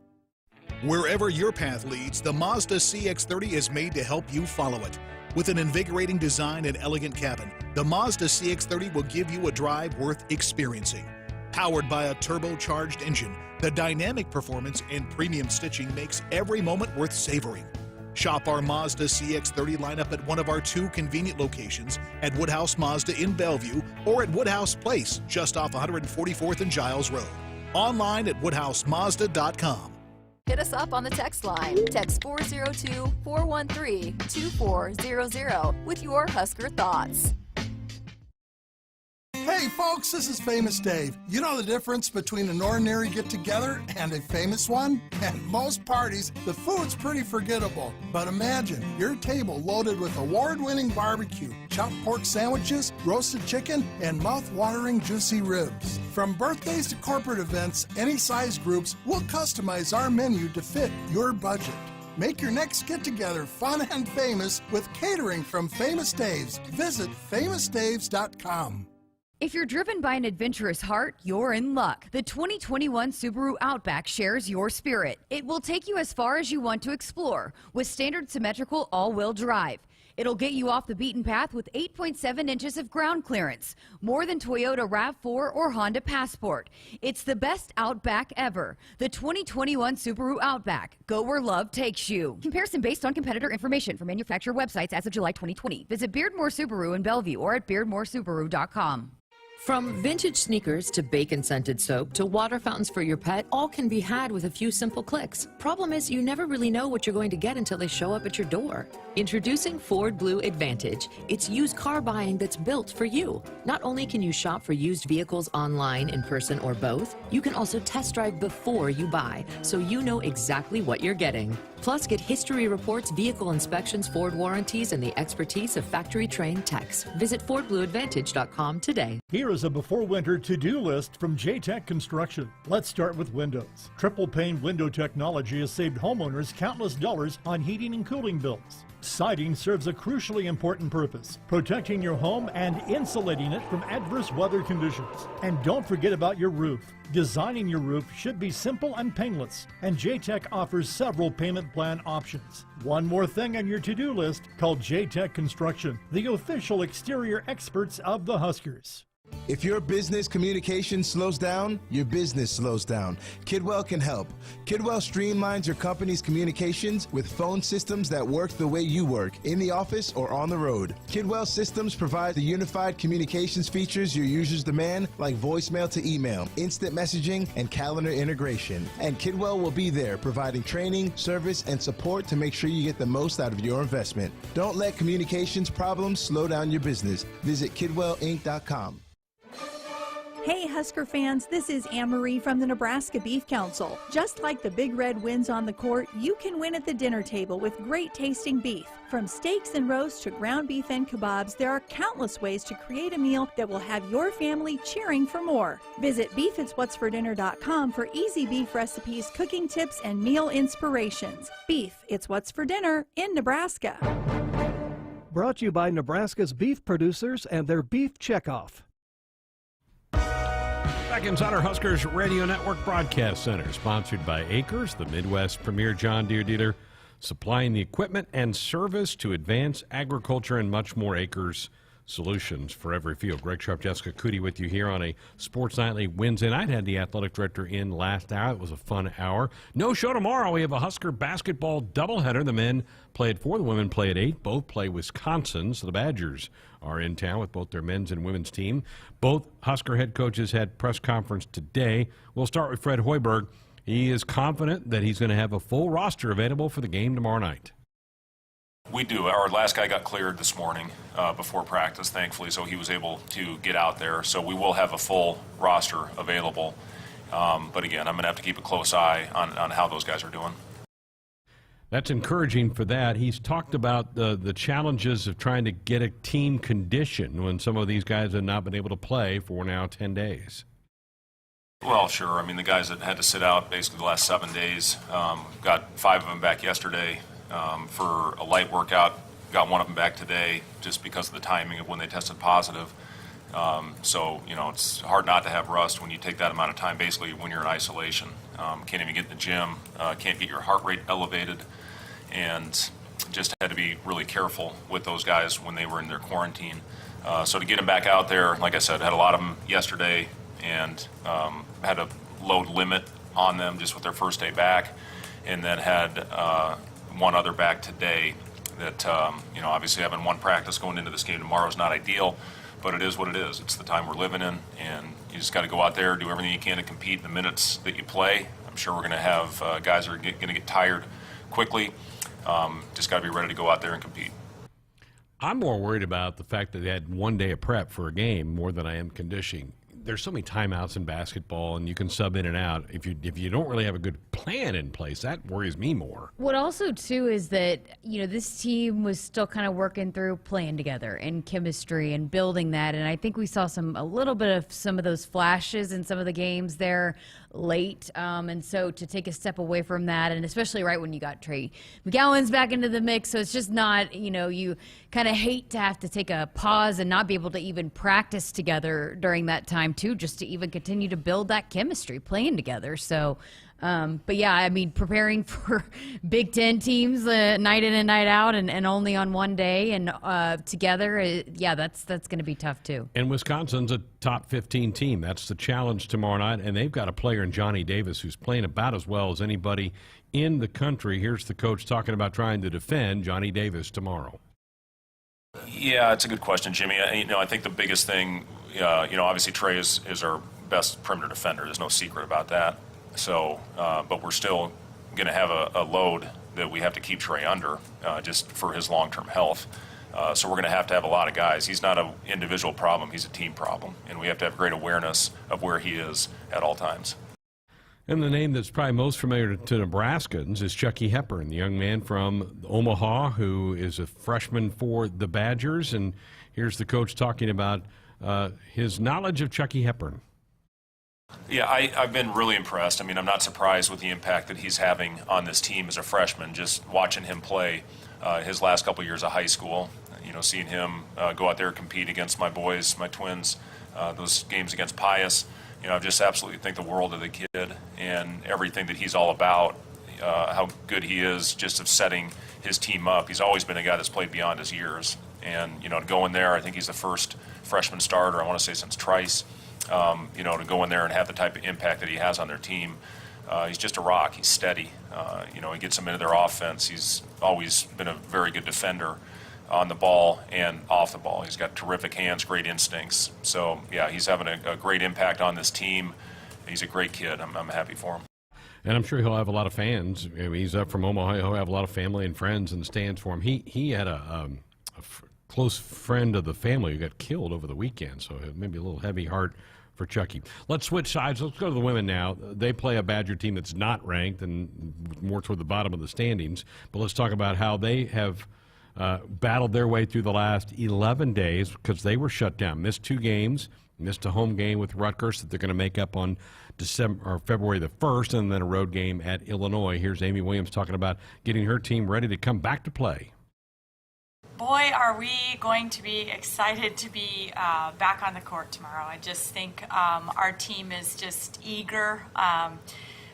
Wherever your path leads, the Mazda CX-30 is made to help you follow it. With an invigorating design and elegant cabin, the Mazda CX-30 will give you a drive worth experiencing. Powered by a turbocharged engine, the dynamic performance and premium stitching makes every moment worth savoring. Shop our Mazda CX-30 lineup at one of our 2 convenient locations at Woodhouse Mazda in Bellevue or at Woodhouse Place, just off 144th and Giles Road. Online at woodhousemazda.com. Hit us up on the text line. Text 402-413-2400 with your Husker thoughts. Hey folks, this is Famous Dave. You know the difference between an ordinary get-together and a famous one? At most parties, the food's pretty forgettable. But imagine your table loaded with award-winning barbecue, chopped pork sandwiches, roasted chicken, and mouth-watering juicy ribs. From birthdays to corporate events, any size groups, we'll customize our menu to fit your budget. Make your next get-together fun and famous with catering from Famous Dave's. Visit famousdaves.com. If you're driven by an adventurous heart, you're in luck. The 2021 Subaru Outback shares your spirit. It will take you as far as you want to explore with standard symmetrical all-wheel drive. It'll get you off the beaten path with 8.7 inches of ground clearance, more than Toyota RAV4 or Honda Passport. It's the best Outback ever. The 2021 Subaru Outback. Go where love takes you. Comparison based on competitor information from manufacturer websites as of July 2020. Visit Beardmore Subaru in Bellevue or at beardmoresubaru.com. From vintage sneakers to bacon-scented soap to water fountains for your pet, all can be had with a few simple clicks. Problem is, you never really know what you're going to get until they show up at your door. Introducing Ford Blue Advantage. It's used car buying that's built for you. Not only can you shop for used vehicles online, in person, or both, you can also test drive before you buy, so you know exactly what you're getting. Plus, get history reports, vehicle inspections, Ford warranties, and the expertise of factory-trained techs. Visit FordBlueAdvantage.com today. Here is a before-winter to-do list from J-Tech Construction. Let's start with windows. Triple-pane window technology has saved homeowners countless dollars on heating and cooling bills. Siding serves a crucially important purpose, protecting your home and insulating it from adverse weather conditions. And don't forget about your roof. Designing your roof should be simple and painless, and J-Tech offers several payment plan options. One more thing on your to-do list, called J-Tech Construction, the official exterior experts of the Huskers. If your business communication slows down, your business slows down. Kidwell can help. Kidwell streamlines your company's communications with phone systems that work the way you work, in the office or on the road. Kidwell systems provide the unified communications features your users demand, like voicemail to email, instant messaging, and calendar integration. And Kidwell will be there providing training, service, and support to make sure you get the most out of your investment. Don't let communications problems slow down your business. Visit KidwellInc.com. Hey Husker fans, this is Anne-Marie from the Nebraska Beef Council. Just like the Big Red wins on the court, you can win at the dinner table with great tasting beef. From steaks and roasts to ground beef and kebabs, there are countless ways to create a meal that will have your family cheering for more. Visit beefitswhatsfordinner.com for easy beef recipes, cooking tips, and meal inspirations. Beef, it's what's for dinner in Nebraska. Brought to you by Nebraska's beef producers and their beef checkoff. Back inside our Huskers Radio Network Broadcast Center, sponsored by Acres, the Midwest premier John Deere dealer, supplying the equipment and service to advance agriculture and much more. Acres solutions for every field. Greg Sharpe Jessica Coody with you here on a Sports Nightly Wednesday night. Had the athletic director in last hour. It was a fun hour. No show tomorrow. We have a Husker basketball doubleheader. The men play at 4, the women play at 8. Both play Wisconsin, so the Badgers are in town with both their men's and women's team. Both Husker head coaches had press conference today. We'll start with Fred Hoiberg. He is confident that he's going to have a full roster available for the game tomorrow night. We do. Our last guy got cleared this morning before practice, thankfully, so he was able to get out there. So we will have a full roster available. But again, I'm going to have to keep a close eye on how those guys are doing. That's encouraging for that. He's talked about the challenges of trying to get a team condition when some of these guys have not been able to play for now 10 days. Well, sure. I mean, the guys that had to sit out basically the last 7 days, got 5 of them back yesterday for a light workout. Got 1 of them back today just because of the timing of when they tested positive. So, you know, it's hard not to have rust when you take that amount of time, basically when you're in isolation. Can't even get in the gym, can't get your heart rate elevated, and just had to be really careful with those guys when they were in their quarantine. So to get them back out there, like I said, had a lot of them yesterday and had a load limit on them just with their first day back, and then had 1 other back today that, you know, obviously having 1 practice going into this game tomorrow is not ideal, but it is what it is. It's the time we're living in, and you just got to go out there, do everything you can to compete in the minutes that you play. I'm sure we're going to have guys that are going to get tired quickly. Just got to be ready to go out there and compete. I'm more worried about the fact that they had 1 day of prep for a game more than I am conditioning. There's so many timeouts in basketball, and you can sub in and out. If you don't really have a good plan in place, that worries me more. What also, too, is that, you know, this team was still kind of working through playing together and chemistry and building that. And I think we saw a little bit of some of those flashes in some of the games there late. And so to take a step away from that, and especially right when you got Trey McGowan's back into the mix, so it's just not, you know, you kind of hate to have to take a pause and not be able to even practice together during that time time too, just to even continue to build that chemistry playing together. So, but yeah, I mean, preparing for Big Ten teams night in and night out, and only on one day and together, yeah, that's going to be tough too. And Wisconsin's a top 15 team. That's the challenge tomorrow night, and they've got a player in Johnny Davis who's playing about as well as anybody in the country. Here's the coach talking about trying to defend Johnny Davis tomorrow. Yeah, it's a good question, Jimmy. I think the biggest thing, obviously Trey is our best perimeter defender. There's no secret about that. So, but we're still going to have a load that we have to keep Trey under just for his long-term health. So we're going to have a lot of guys. He's not an individual problem. He's a team problem. And we have to have great awareness of where he is at all times. And the name that's probably most familiar to Nebraskans is Chucky Hepburn, the young man from Omaha who is a freshman for the Badgers. And here's the coach talking about his knowledge of Chucky Hepburn. Yeah, I've been really impressed. I mean, I'm not surprised with the impact that he's having on this team as a freshman, just watching him play his last couple years of high school, seeing him go out there and compete against my boys, my twins, those games against Pius. I just absolutely think the world of the kid and everything that he's all about, how good he is just of setting his team up. He's always been a guy that's played beyond his years. And, to go in there, I think he's the first freshman starter, I want to say, since Trice. To go in there and have the type of impact that he has on their team. He's just a rock. He's steady. He gets them into their offense. He's always been a very good defender on the ball and off the ball. He's got terrific hands, great instincts. So, yeah, he's having a great impact on this team. He's a great kid. I'm happy for him. And I'm sure he'll have a lot of fans. He's up from Omaha. He'll have a lot of family and friends in the stands for him. He had a close friend of the family who got killed over the weekend, so maybe a little heavy heart for Chucky. Let's switch sides. Let's go to the women now. They play a Badger team that's not ranked and more toward the bottom of the standings. But let's talk about how they have battled their way through the last 11 days because they were shut down. Missed 2 games, missed a home game with Rutgers that they're going to make up on February the 1st, and then a road game at Illinois. Here's Amy Williams talking about getting her team ready to come back to play. Boy, are we going to be excited to be back on the court tomorrow. I just think our team is just eager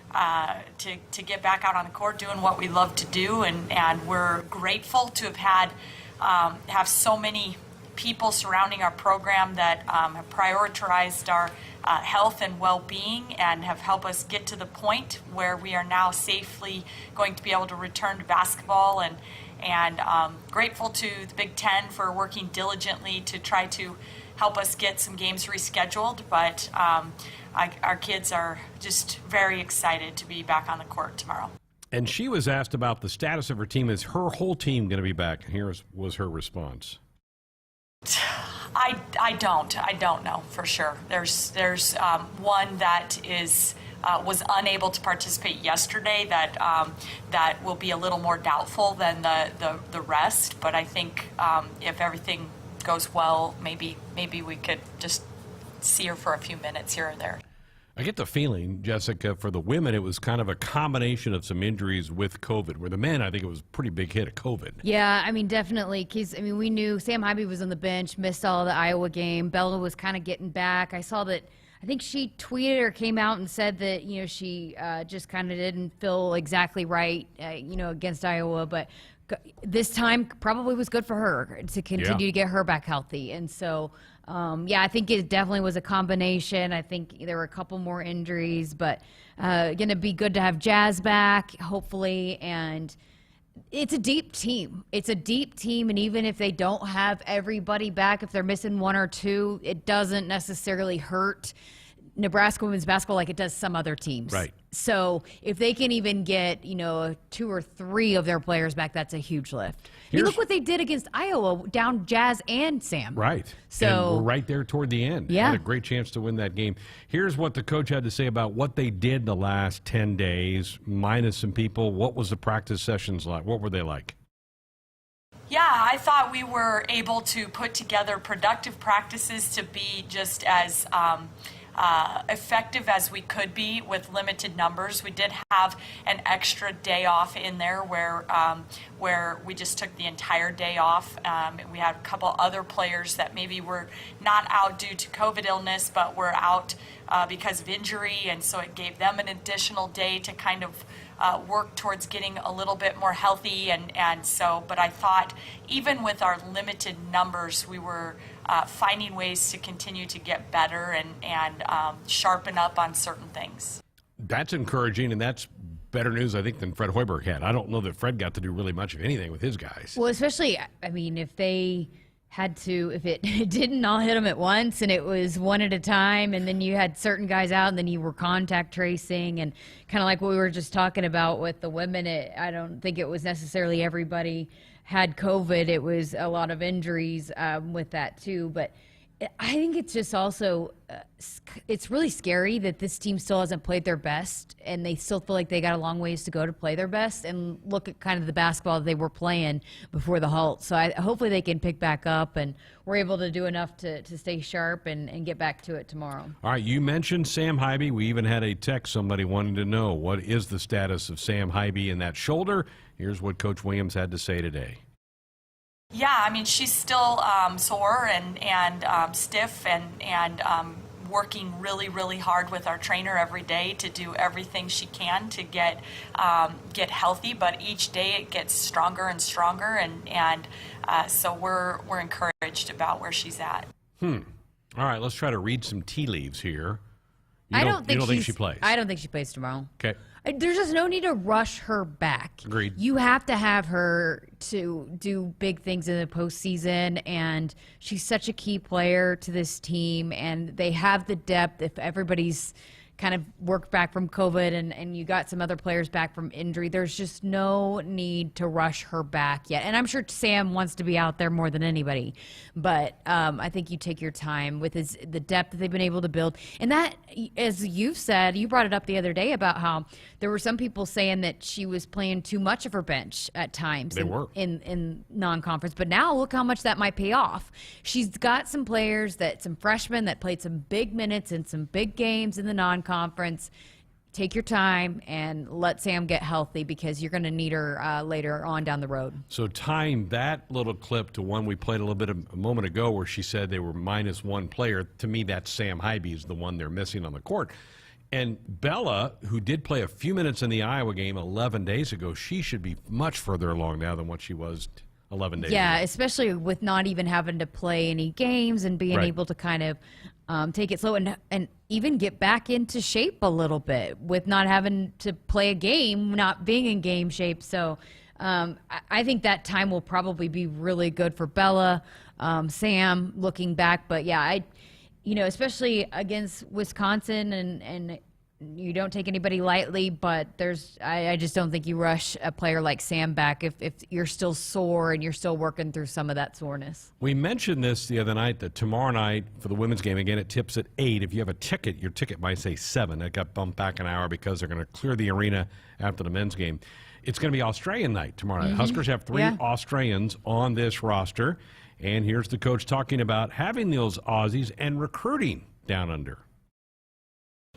to get back out on the court doing what we love to do, and we're grateful to have have so many people surrounding our program that have prioritized our health and well-being and have helped us get to the point where we are now safely going to be able to return to basketball, and grateful to the Big Ten for working diligently to try to help us get some games rescheduled. But our kids are just very excited to be back on the court tomorrow. And she was asked about the status of her team. Is her whole team going to be back? Here was her response. I don't know for sure. There's one that was unable to participate yesterday that will be a little more doubtful than the rest. But I think if everything goes well, maybe we could just see her for a few minutes here or there. I get the feeling, Jessica, for the women, it was kind of a combination of some injuries with COVID, where the men, I think it was a pretty big hit of COVID. Yeah, I mean, definitely. Because, I mean, we knew Sam Hybee was on the bench, missed all of the Iowa game. Bella was kind of getting back. I saw that, I think she tweeted or came out and said that, she just kind of didn't feel exactly right, against Iowa. But this time probably was good for her to continue to get her back healthy. And so, I think it definitely was a combination. I think there were a couple more injuries, but going to be good to have Jazz back, hopefully. And it's a deep team. And even if they don't have everybody back, if they're missing one or two, it doesn't necessarily hurt Nebraska women's basketball like it does some other teams. Right. So if they can even get, 2 or 3 of their players back, that's a huge lift. Look what they did against Iowa, down Jazz and Sam. Right. So and we're right there toward the end. Yeah. Had a great chance to win that game. Here's what the coach had to say about what they did the last 10 days, minus some people. What was the practice sessions like? What were they like? Yeah, I thought we were able to put together productive practices to be just as effective as we could be with limited numbers. We did have an extra day off in there where we just took the entire day off. We had a couple other players that maybe were not out due to COVID illness, but were out because of injury, and so it gave them an additional day to kind of work towards getting a little bit more healthy. But I thought even with our limited numbers, we were finding ways to continue to get better and sharpen up on certain things. That's encouraging, and that's better news, I think, than Fred Hoiberg had. I don't know that Fred got to do really much of anything with his guys. Well, especially, I mean, if they had to, if it didn't all hit them at once and it was one at a time, and then you had certain guys out and then you were contact tracing, and kind of like what we were just talking about with the women, I don't think it was necessarily everybody had COVID. It was a lot of injuries with that too. But I think it's just also, it's really scary that this team still hasn't played their best, and they still feel like they got a long ways to go to play their best, and look at kind of the basketball they were playing before the halt. So hopefully they can pick back up, and we're able to do enough to stay sharp and get back to it tomorrow. All right, you mentioned Sam Hybe. We even had a text, somebody wanting to know, what is the status of Sam Hybe and that shoulder? Here's what Coach Williams had to say today. Yeah, I mean, she's still sore and stiff and working really, really hard with our trainer every day to do everything she can to get healthy. But each day it gets stronger and stronger, and so we're encouraged about where she's at. All right, let's try to read some tea leaves here. I don't think she plays. I don't think she plays tomorrow. Okay. There's just no need to rush her back. Agreed. You have to have her to do big things in the postseason, and she's such a key player to this team, and they have the depth. If everybody's kind of worked back from COVID and you got some other players back from injury, there's just no need to rush her back yet. And I'm sure Sam wants to be out there more than anybody, but I think you take your time with the depth that they've been able to build. And that, as you've said, you brought it up the other day about how there were some people saying that she was playing too much of her bench at times in non-conference, but now look how much that might pay off. She's got some players, some freshmen that played some big minutes in some big games in the non-conference. Take your time and let Sam get healthy, because you're going to need her later on down the road. So tying that little clip to one we played a little bit a moment ago where she said they were minus one player, to me that's Sam Hybe is the one they're missing on the court. And Bella, who did play a few minutes in the Iowa game 11 days ago, she should be much further along now than what she was 11 days ago. Yeah, especially with not even having to play any games and being able to kind of take it slow and even get back into shape a little bit with not having to play a game, not being in game shape. So I think that time will probably be really good for Bella, Sam, looking back. But yeah, especially against Wisconsin, and you don't take anybody lightly, but I just don't think you rush a player like Sam back if you're still sore and you're still working through some of that soreness. We mentioned this the other night, that tomorrow night for the women's game, again, it tips at 8. If you have a ticket, your ticket might say 7. It got bumped back an hour because they're going to clear the arena after the men's game. It's going to be Australian night tomorrow night. Huskers have 3 Australians on this roster, and here's the coach talking about having those Aussies and recruiting down under.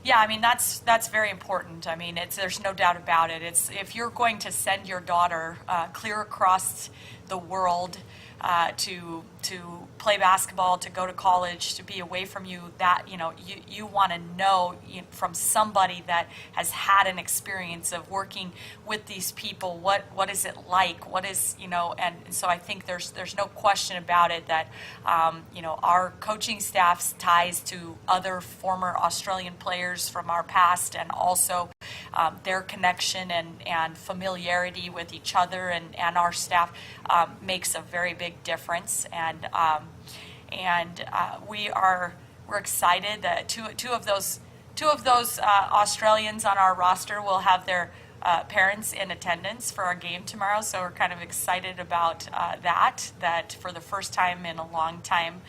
Yeah, I mean, that's very important. I mean, there's no doubt about it. If you're going to send your daughter clear across the world to play basketball, to go to college, to be away from you, that you want to know from somebody that has had an experience of working with these people, what is it like, what is, and so I think there's no question about it that our coaching staff's ties to other former Australian players from our past, and also their connection and familiarity with each other and our staff makes a very big difference. And we're excited that two of those Australians on our roster will have their parents in attendance for our game tomorrow. So we're kind of excited about that for the first time in a long time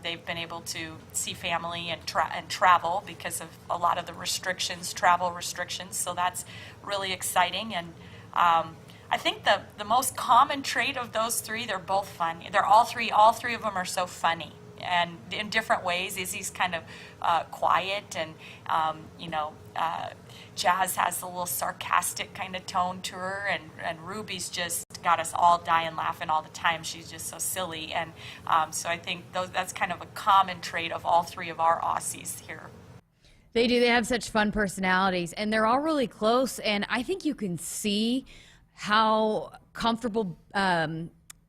they've been able to see family and travel because of a lot of the travel restrictions. So that's really exciting. And I think the most common trait of those three, they're both funny. They're all three of them are so funny. and in different ways. Izzy's kind of quiet, and Jazz has a little sarcastic kind of tone to her, and Ruby's just got us all dying laughing all the time. She's just so silly, and so I think that's kind of a common trait of all three of our Aussies here. They do. They have such fun personalities, and they're all really close, and I think you can see how comfortable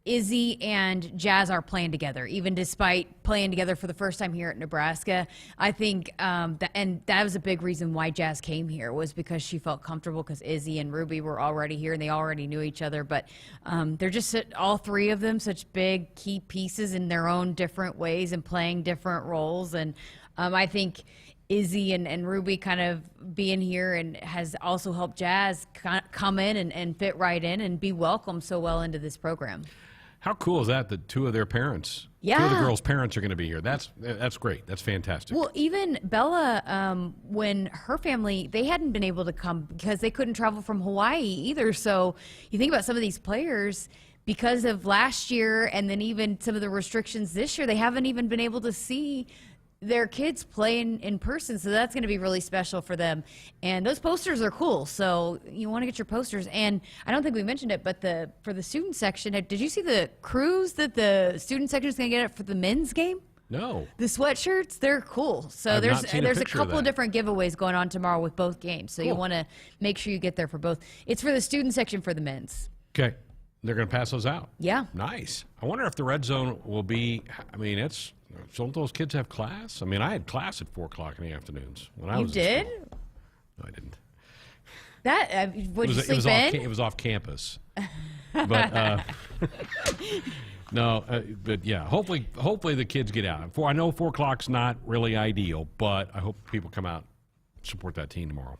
Izzy and Jazz are playing together, even despite playing together for the first time here at Nebraska. I think that was a big reason why Jazz came here, was because she felt comfortable, because Izzy and Ruby were already here and they already knew each other. But they're just, all three of them, such big key pieces in their own different ways and playing different roles. And I think Izzy and Ruby kind of being here and has also helped Jazz come in and fit right in and be welcomed so well into this program. How cool is that two of their parents, two of the girls' parents are going to be here? That's great. That's fantastic. Well, even Bella, when her family, they hadn't been able to come because they couldn't travel from Hawaii either. So you think about some of these players, because of last year and then even some of the restrictions this year, they haven't even been able to see their kids playing in person, so that's going to be really special for them. And those posters are cool, so you want to get your posters. And I don't think we mentioned it, but for the student section, did you see the cruise that the student section is going to get for the men's game? No. The sweatshirts, they're cool. So there's a couple of different giveaways going on tomorrow with both games, so you want to make sure you get there for both. It's for the student section for the men's. Okay. They're going to pass those out. Yeah. Nice. I wonder if the red zone will be, don't those kids have class? I mean, I had class at 4 o'clock in the afternoons when I was in did? school. No, I didn't. Would you sleep in? It was off campus. But no, but yeah, hopefully the kids get out. I know 4 o'clock's not really ideal, but I hope people come out and support that team tomorrow.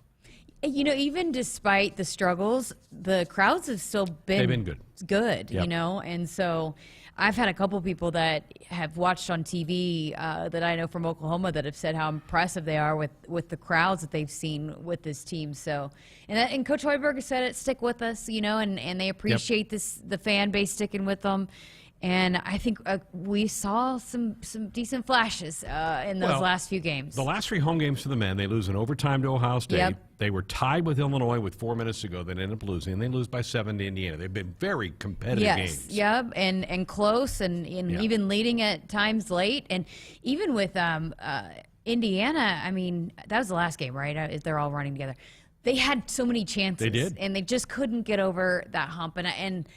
You know, even despite the struggles, the crowds have still been, they've been good. Yep. And so I've had a couple people that have watched on TV that I know from Oklahoma that have said how impressive they are with the crowds that they've seen with this team. So, and Coach Hoiberg has said it, stick with us, and they appreciate the fan base sticking with them. And I think we saw some decent flashes in those last few games. The last 3 home games for the men, they lose in overtime to Ohio State. Yep. They were tied with Illinois with 4 minutes to go. They ended up losing, and they lose by 7 to Indiana. They've been very competitive games. Yep, and close, and even leading at times late. And even with Indiana, I mean, that was the last game, right? They're all running together. They had so many chances. They did. And they just couldn't get over that hump. And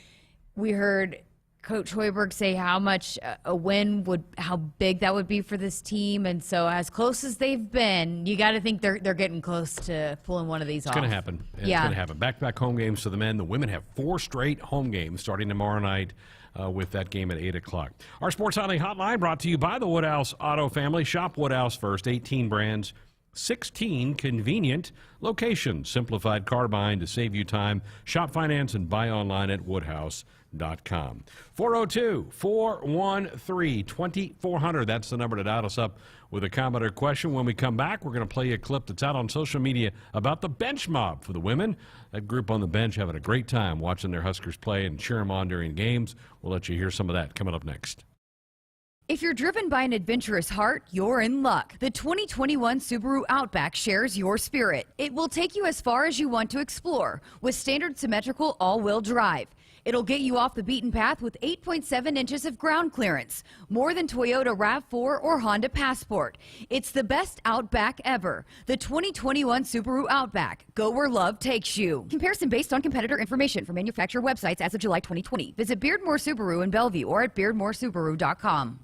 we heard Coach Hoiberg say how much a win how big that would be for this team. And so as close as they've been, you got to think they're getting close to pulling one of these off. It's going to happen. It's going to happen. Back-to-back home games for the men. The women have 4 straight home games starting tomorrow night with that game at 8 o'clock. Our Sports Nightly Hotline brought to you by the Woodhouse Auto Family. Shop Woodhouse first. 18 brands, 16 convenient locations. Simplified car buying to save you time. Shop finance and buy online at woodhouse.com. 402-413-2400. That's the number to dial us up with a comment or question. When we come back, we're going to play you a clip that's out on social media about the bench mob for the women. That group on the bench having a great time watching their Huskers play and cheer them on during games. We'll let you hear some of that coming up next. If you're driven by an adventurous heart, you're in luck. The 2021 Subaru Outback shares your spirit. It will take you as far as you want to explore with standard symmetrical all-wheel drive. It'll get you off the beaten path with 8.7 inches of ground clearance, more than Toyota RAV4 or Honda Passport. It's the best Outback ever. The 2021 Subaru Outback. Go where love takes you. Comparison based on competitor information from manufacturer websites as of July 2020. Visit Beardmore Subaru in Bellevue or at beardmoresubaru.com.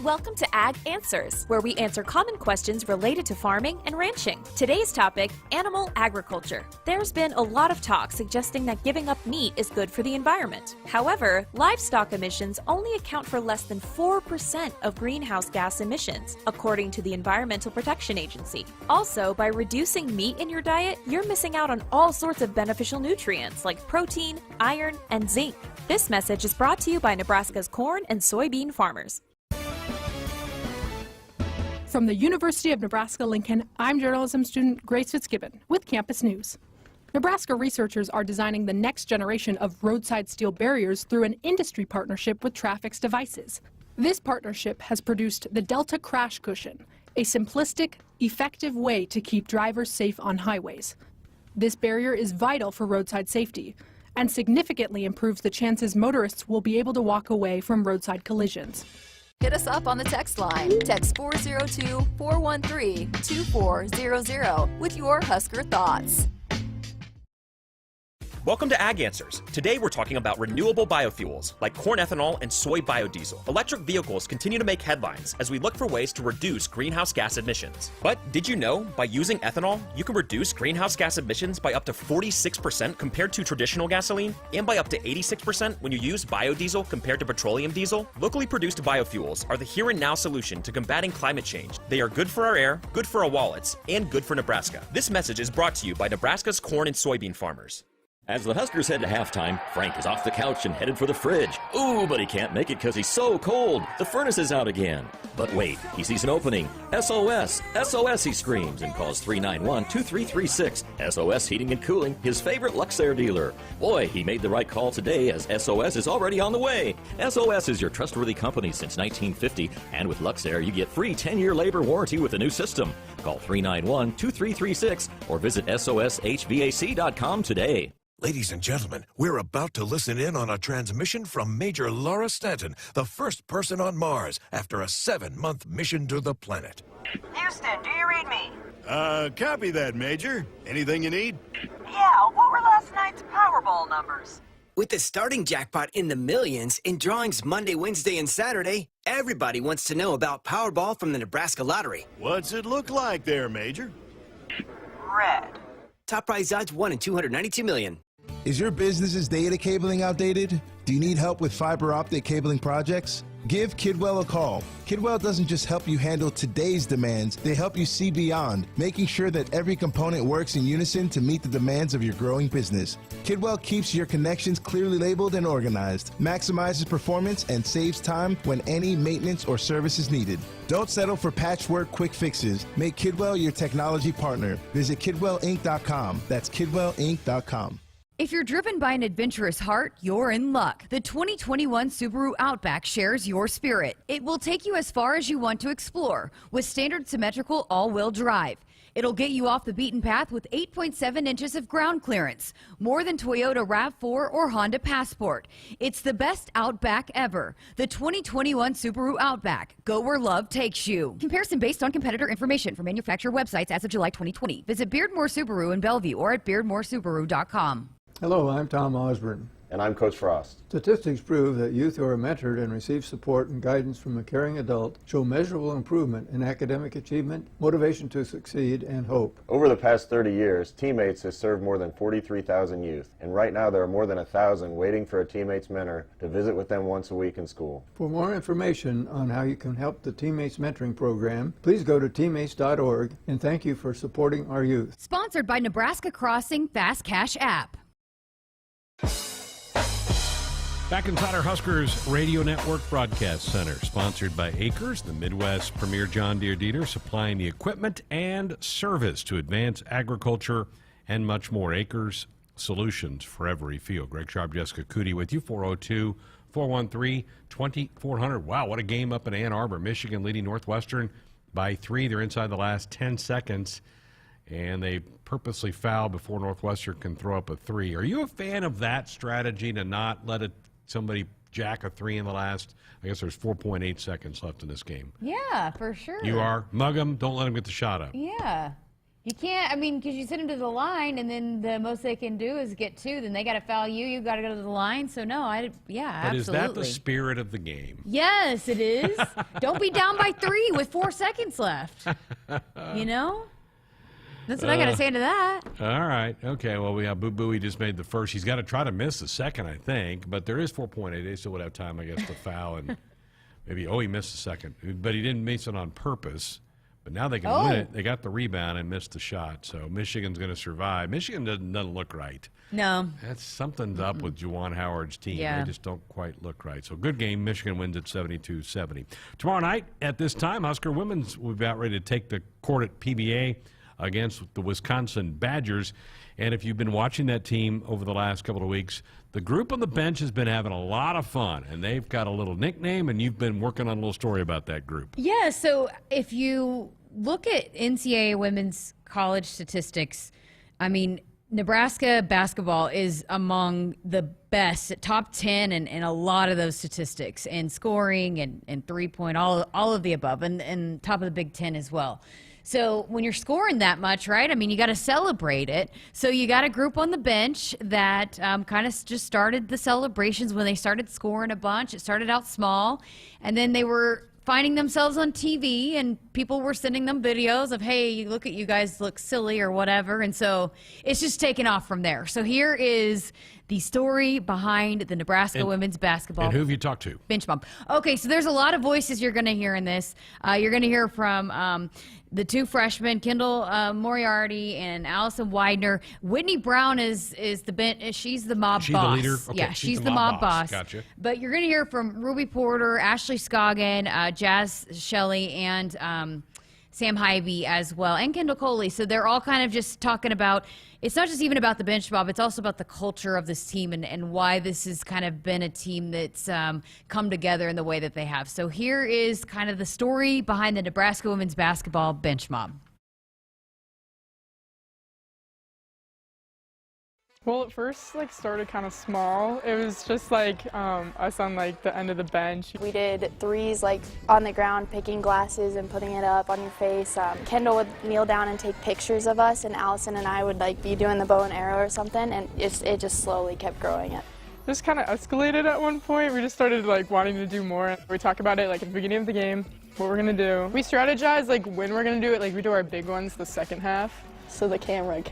Welcome to Ag Answers, where we answer common questions related to farming and ranching. Today's topic, animal agriculture. There's been a lot of talk suggesting that giving up meat is good for the environment. However, livestock emissions only account for less than 4% of greenhouse gas emissions, according to the Environmental Protection Agency. Also, by reducing meat in your diet, you're missing out on all sorts of beneficial nutrients like protein, iron, and zinc. This message is brought to you by Nebraska's corn and soybean farmers. From the University of Nebraska-Lincoln, I'm journalism student Grace Fitzgibbon with Campus News. Nebraska researchers are designing the next generation of roadside steel barriers through an industry partnership with Traffic's Devices. This partnership has produced the Delta Crash Cushion, a simplistic, effective way to keep drivers safe on highways. This barrier is vital for roadside safety and significantly improves the chances motorists will be able to walk away from roadside collisions. Hit us up on the text line. Text 402-413-2400 with your Husker thoughts. Welcome to Ag Answers. Today we're talking about renewable biofuels like corn ethanol and soy biodiesel. Electric vehicles continue to make headlines as we look for ways to reduce greenhouse gas emissions. But did you know by using ethanol, you can reduce greenhouse gas emissions by up to 46% compared to traditional gasoline, and by up to 86% when you use biodiesel compared to petroleum diesel? Locally produced biofuels are the here and now solution to combating climate change. They are good for our air, good for our wallets, and good for Nebraska. This message is brought to you by Nebraska's corn and soybean farmers. As the Huskers head to halftime, Frank is off the couch and headed for the fridge. Ooh, but he can't make it because he's so cold. The furnace is out again. But wait, he sees an opening. SOS! SOS, he screams and calls 391-2336. SOS Heating and Cooling, his favorite Luxair dealer. Boy, he made the right call today as SOS is already on the way. SOS is your trustworthy company since 1950, and with Luxair, you get free 10-year labor warranty with a new system. Call 391-2336 or visit soshvac.com today. Ladies and gentlemen, we're about to listen in on a transmission from Major Laura Stanton, the first person on Mars after a 7-month mission to the planet. Houston, do you read me? Copy that, Major. Anything you need? Yeah, what were last night's Powerball numbers? With the starting jackpot in the millions in drawings Monday, Wednesday, and Saturday, everybody wants to know about Powerball from the Nebraska Lottery. What's it look like there, Major? Red. Top prize odds 1 in 292 million. Is your business's data cabling outdated? Do you need help with fiber optic cabling projects? Give Kidwell a call. Kidwell doesn't just help you handle today's demands, they help you see beyond, making sure that every component works in unison to meet the demands of your growing business. Kidwell keeps your connections clearly labeled and organized, maximizes performance, and saves time when any maintenance or service is needed. Don't settle for patchwork quick fixes. Make Kidwell your technology partner. Visit kidwellinc.com. That's kidwellinc.com. If you're driven by an adventurous heart, you're in luck. The 2021 Subaru Outback shares your spirit. It will take you as far as you want to explore with standard symmetrical all-wheel drive. It'll get you off the beaten path with 8.7 inches of ground clearance, more than Toyota RAV4 or Honda Passport. It's the best Outback ever. The 2021 Subaru Outback. Go where love takes you. Comparison based on competitor information from manufacturer websites as of July 2020. Visit Beardmore Subaru in Bellevue or at beardmoresubaru.com. Hello, I'm Tom Osborne. And I'm Coach Frost. Statistics prove that youth who are mentored and receive support and guidance from a caring adult show measurable improvement in academic achievement, motivation to succeed, and hope. Over the past 30 years, Teammates has served more than 43,000 youth, and right now there are more than 1,000 waiting for a Teammates mentor to visit with them once a week in school. For more information on how you can help the Teammates Mentoring Program, please go to teammates.org, and thank you for supporting our youth. Sponsored by Nebraska Crossing Fast Cash app. Back inside our Huskers Radio Network Broadcast Center, sponsored by Acres, the Midwest premier John Deere dealer, supplying the equipment and service to advance agriculture and much more. Acres, solutions for every field. Greg Sharpe, Jessica Coody with you, 402-413-2400. Wow, what a game up in Ann Arbor. Michigan leading Northwestern by 3. They're inside the last 10 seconds, and they purposely foul before Northwestern can throw up a 3. Are you a fan of that strategy, to not let somebody jack a 3 in the last? I guess there's 4.8 seconds left in this game. Yeah, for sure. You are? Mug them. Don't let them get the shot up. Yeah. You can't, I mean, because you send them to the line, and then the most they can do is get 2. Then they got to foul you. You got to go to the line. So, no, yeah, but absolutely. Is that the spirit of the game? Yes, it is. Don't be down by 3 with 4 seconds left. You know? That's what I got to say to that. All right. Okay. Well, we have Boo Boo. He just made the first. He's got to try to miss the second, I think. But there is 4.8. They still would have time, I guess, to foul. And maybe, he missed the second. But he didn't miss it on purpose. But now they can win it. They got the rebound and missed the shot. So Michigan's going to survive. Michigan doesn't look right. No. Something's up with Juwan Howard's team. Yeah. They just don't quite look right. So good game. Michigan wins at 72-70. Tomorrow night at this time, Husker women's will be about ready to take the court at PBA against the Wisconsin Badgers. And if you've been watching that team over the last couple of weeks, the group on the bench has been having a lot of fun, and they've got a little nickname, and you've been working on a little story about that group. Yeah, so if you look at NCAA women's college statistics, I mean, Nebraska basketball is among the best, top 10 in a lot of those statistics, and scoring and three-point, all of the above, and top of the Big Ten as well. So when you're scoring that much, right, I mean, you got to celebrate it. So you got a group on the bench that kind of just started the celebrations when they started scoring a bunch. It started out small, and then they were finding themselves on TV, and people were sending them videos of, hey, look at you guys look silly or whatever. And so it's just taken off from there. So here is the story behind the Nebraska women's basketball. And who have you talked to? Bench mob. Okay, so there's a lot of voices you're going to hear in this. You're going to hear from the two freshmen, Kendall Moriarty and Allison Widener. Whitney Brown is the bench. She's the mob boss. She's the leader? Okay, yeah, she's the mob boss. Gotcha. But you're going to hear from Ruby Porter, Ashley Scoggin, Jazz Shelley, and Sam Hyvee as well, and Kendall Coley. So they're all kind of just talking about, it's not just even about the bench mob, it's also about the culture of this team and why this has kind of been a team that's come together in the way that they have. So here is kind of the story behind the Nebraska women's basketball bench mob. Well, it first started kind of small. It was just us on the end of the bench. We did threes on the ground, picking glasses and putting it up on your face. Kendall would kneel down and take pictures of us, and Allison and I would be doing the bow and arrow or something, and it just slowly kept growing it. Just kind of escalated at one point. We just started wanting to do more. We talk about it at the beginning of the game, what we're gonna do. We strategize when we're gonna do it. We do our big ones the second half. So the camera's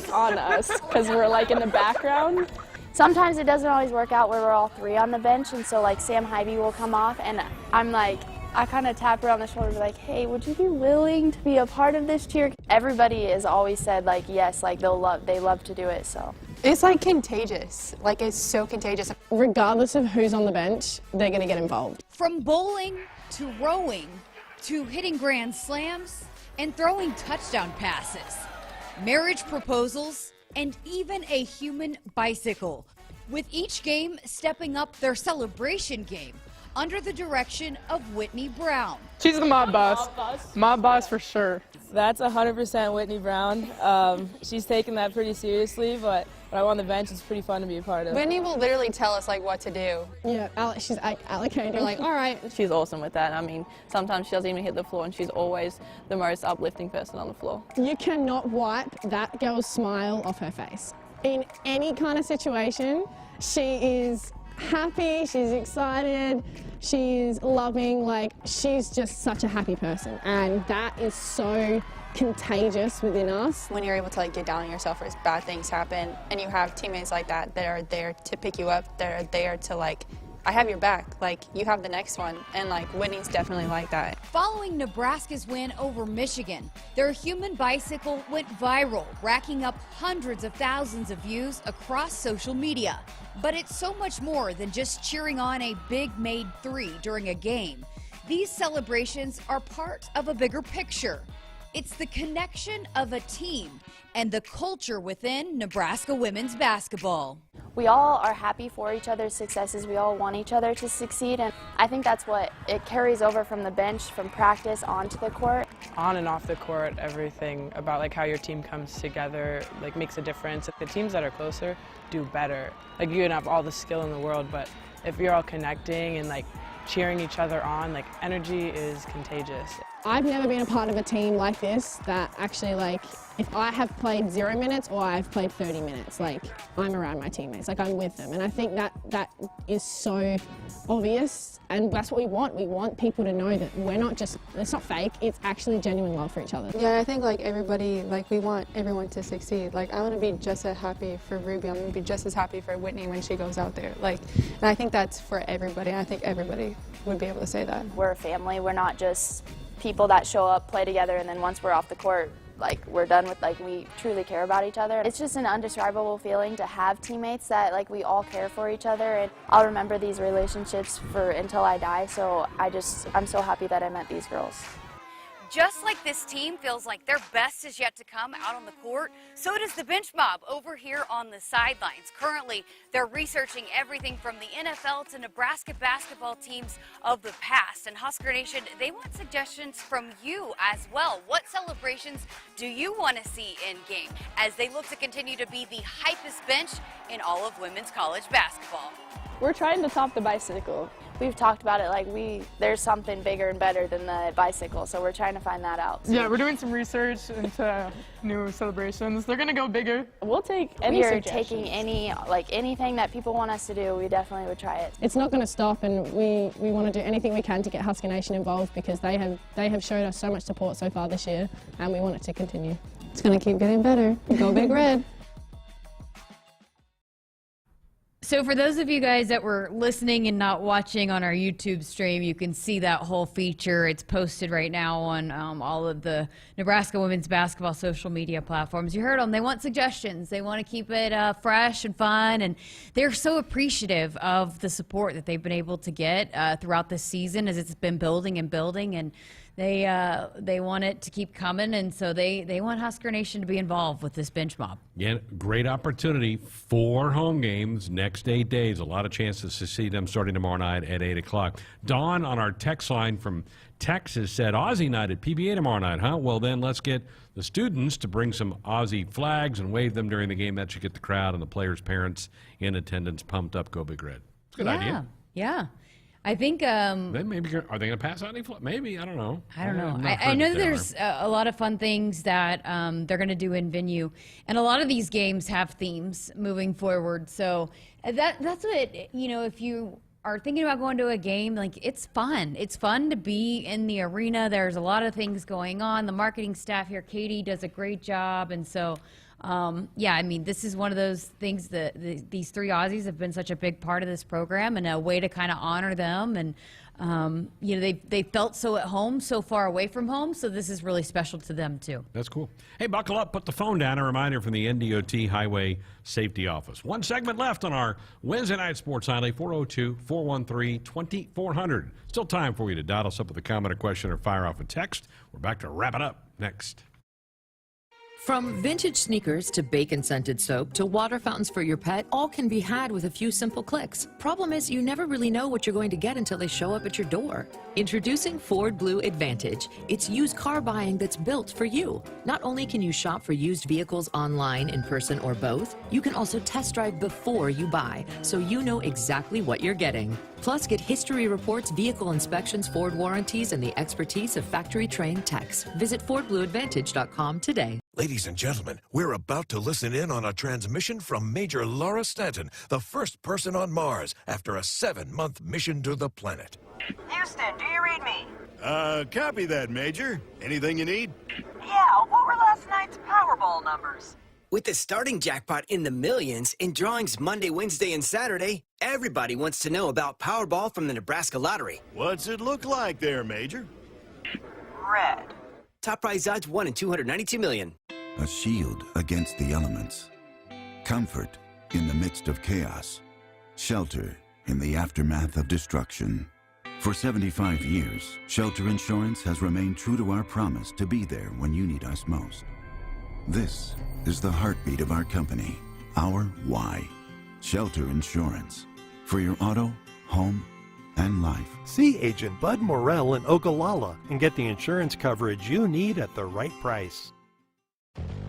on us because we're in the background. Sometimes it doesn't always work out where we're all three on the bench, and so Sam Hyvee will come off, and I'm I kind of tap her on the shoulder, hey, would you be willing to be a part of this cheer? Everybody has always said yes, they love to do it. So it's contagious. It's so contagious. Regardless of who's on the bench, they're gonna get involved. From bowling to rowing to hitting grand slams and throwing touchdown passes, marriage proposals, and even a human bicycle. With each game stepping up their celebration game under the direction of Whitney Brown. She's the mob boss. Mob boss for sure. That's 100% Whitney Brown. She's taken that pretty seriously, but when I'm on the bench, it's pretty fun to be a part of. Whitney will literally tell us what to do. Yeah, she's allocating. We're all right. She's awesome with that. I mean, sometimes she doesn't even hit the floor, and she's always the most uplifting person on the floor. You cannot wipe that girl's smile off her face. In any kind of situation, she is happy, she's excited, she's loving, she's just such a happy person, and that is so contagious within us. When you're able to get down on yourself as bad things happen, and you have teammates like that that are there to pick you up, that are there to I have your back, you have the next one, and Whitney's definitely like that. Following Nebraska's win over Michigan, their human bicycle went viral, racking up hundreds of thousands of views across social media. But it's so much more than just cheering on a big made three during a game. These celebrations are part of a bigger picture. It's the connection of a team and the culture within Nebraska women's basketball. We all are happy for each other's successes. We all want each other to succeed, and I think that's what it carries over from the bench, from practice onto the court. On and off the court, everything about how your team comes together makes a difference. The teams that are closer do better. You can have all the skill in the world, but if you're all connecting and cheering each other on, energy is contagious. I've never been a part of a team like this that actually if I have played 0 minutes or I've played 30 minutes, I'm around my teammates, I'm with them. And I think that is so obvious, and that's what we want. We want people to know that we're not just, it's not fake, it's actually genuine love for each other. Yeah, I think everybody, we want everyone to succeed. I want to be just as happy for Ruby, I'm going to be just as happy for Whitney when she goes out there. And I think that's for everybody, and I think everybody would be able to say that. We're a family, we're not just people that show up, play together, and then once we're off the court, we're done with, we truly care about each other. It's just an indescribable feeling to have teammates that, we all care for each other, and I'll remember these relationships until I die, so I'm so happy that I met these girls. Just like this team feels like their best is yet to come out on the court, so does the bench mob over here on the sidelines. Currently, they're researching everything from the NFL to Nebraska basketball teams of the past. And Husker Nation, they want suggestions from you as well. What celebrations do you want to see in game as they look to continue to be the hypest bench in all of women's college basketball? We're trying to top the bicycle. We've talked about it like there's something bigger and better than the bicycle, so we're trying to find that out. Yeah, we're doing some research into new celebrations. They're gonna go bigger. We'll take any suggestions. Taking anything that people want us to do, we definitely would try it. It's not going to stop, and we want to do anything we can to get Husker Nation involved because they have showed us so much support so far this year, and we want it to continue. It's going to keep getting better. Go Big Red. So for those of you guys that were listening and not watching on our YouTube stream, you can see that whole feature. It's posted right now on all of the Nebraska women's basketball social media platforms. You heard them. They want suggestions. They want to keep it fresh and fun, and they're so appreciative of the support that they've been able to get throughout this season as it's been building and building, and they want it to keep coming, and so they want Husker Nation to be involved with this bench mob. Yeah, great opportunity. 4 home games next 8 days. A lot of chances to see them starting tomorrow night at 8 o'clock. Dawn on our text line from Texas said, Aussie night at PBA tomorrow night, huh? Well, then let's get the students to bring some Aussie flags and wave them during the game. That should get the crowd and the players' parents in attendance pumped up. Go Big Red. It's a good idea. Yeah. I think then maybe are they going to pass out any maybe I don't know. I know there's a lot of fun things that they're going to do in venue, and a lot of these games have themes moving forward. So that's what if you are thinking about going to a game, like it's fun. It's fun to be in the arena. There's a lot of things going on. The marketing staff here, Katie, does a great job, and so. This is one of those things that these 3 Aussies have been such a big part of this program, and a way to kind of honor them. And, they felt so at home, so far away from home, so this is really special to them, too. That's cool. Hey, buckle up, put the phone down. A reminder from the NDOT Highway Safety Office. 1 segment left on our Wednesday Night Sports Highlight, 402-413-2400. Still time for you to dot us up with a comment or question or fire off a text. We're back to wrap it up next. From vintage sneakers to bacon-scented soap to water fountains for your pet, all can be had with a few simple clicks. Problem is, you never really know what you're going to get until they show up at your door. Introducing Ford Blue Advantage. It's used car buying that's built for you. Not only can you shop for used vehicles online, in person, or both, you can also test drive before you buy, so you know exactly what you're getting. Plus, get history reports, vehicle inspections, Ford warranties, and the expertise of factory-trained techs. Visit FordBlueAdvantage.com today. Ladies and gentlemen, we're about to listen in on a transmission from Major Laura Stanton, the first person on Mars after a 7-month mission to the planet. Houston, do you read me? Copy that, Major. Anything you need? Yeah, what were last night's Powerball numbers? With the starting jackpot in the millions and drawings Monday, Wednesday, and Saturday, everybody wants to know about Powerball from the Nebraska Lottery. What's it look like there, Major? Red. Top prize odds 1 in 292 million. A shield against the elements. Comfort in the midst of chaos. Shelter in the aftermath of destruction. For 75 years, Shelter Insurance has remained true to our promise to be there when you need us most. This is the heartbeat of our company, our why. Shelter Insurance. For your auto, home, and life. See Agent Bud Morrell in Ogallala and get the insurance coverage you need at the right price.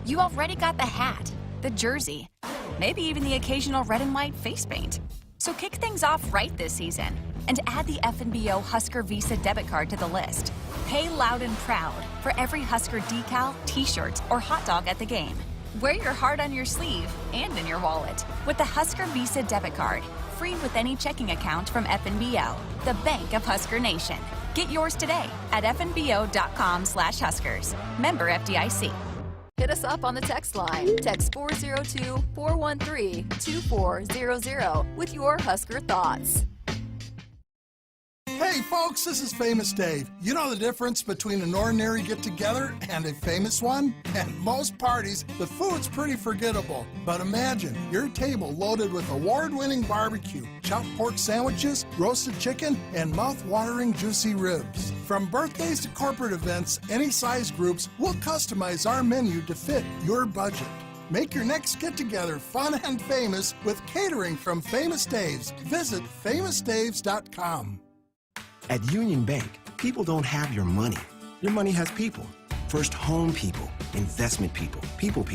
You already got the hat, the jersey, maybe even the occasional red and white face paint. So kick things off right this season and add the FNBO Husker Visa debit card to the list. Pay loud and proud for every Husker decal, t-shirt, or hot dog at the game. Wear your heart on your sleeve and in your wallet with the Husker Visa debit card, free with any checking account from FNBO, the bank of Husker Nation. Get yours today at fnbo.com/Huskers. Member FDIC. Hit us up on the text line. Text 402-413-2400 with your Husker thoughts. Hey, Hey folks, this is Famous Dave. You know the difference between an ordinary get-together and a famous one? At most parties, the food's pretty forgettable. But imagine your table loaded with award-winning barbecue, chopped pork sandwiches, roasted chicken, and mouth-watering juicy ribs. From birthdays to corporate events, any size groups, we'll customize our menu to fit your budget. Make your next get-together fun and famous with catering from Famous Dave's. Visit famousdaves.com. At Union Bank, people don't have your money. Your money has people. First home people, investment people, people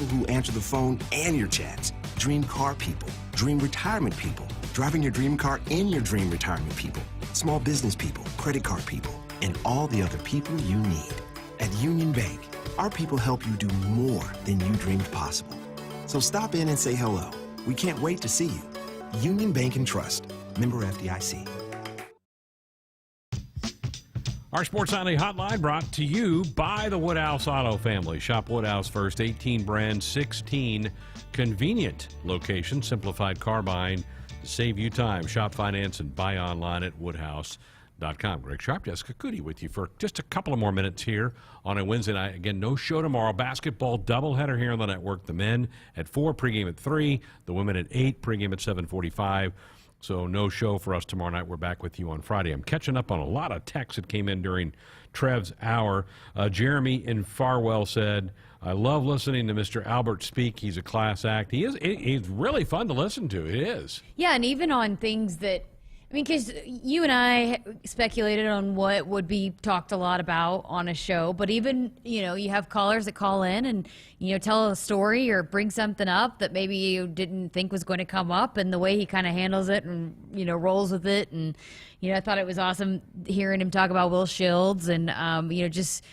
who answer the phone and your chats, dream car people, dream retirement people, driving your dream car in your dream retirement people, small business people, credit card people, and all the other people you need. At Union Bank, our people help you do more than you dreamed possible. So stop in and say hello. We can't wait to see you. Union Bank and Trust. Member FDIC. Our Sports Nightly Hotline brought to you by the Woodhouse Auto family. Shop Woodhouse first, 18 brands, 16 convenient locations, simplified car buying to save you time. Shop, finance, and buy online at woodhouse.com. Greg Sharpe, Jessica Coody with you for just a couple of more minutes here on a Wednesday night. Again, no show tomorrow. Basketball doubleheader here on the network. The men at 4, pregame at 3. The women at 8, pregame at 7:45. So no show for us tomorrow night. We're back with you on Friday. I'm catching up on a lot of texts that came in during Trev's hour. Jeremy in Farwell said, I love listening to Mr. Albert speak. He's a class act. He's really fun to listen to. It is. Yeah, and even on things that, I mean, because you and I speculated on what would be talked a lot about on a show, but even, you have callers that call in and, tell a story or bring something up that maybe you didn't think was going to come up, and the way he kind of handles it and, rolls with it. And, I thought it was awesome hearing him talk about Will Shields and, just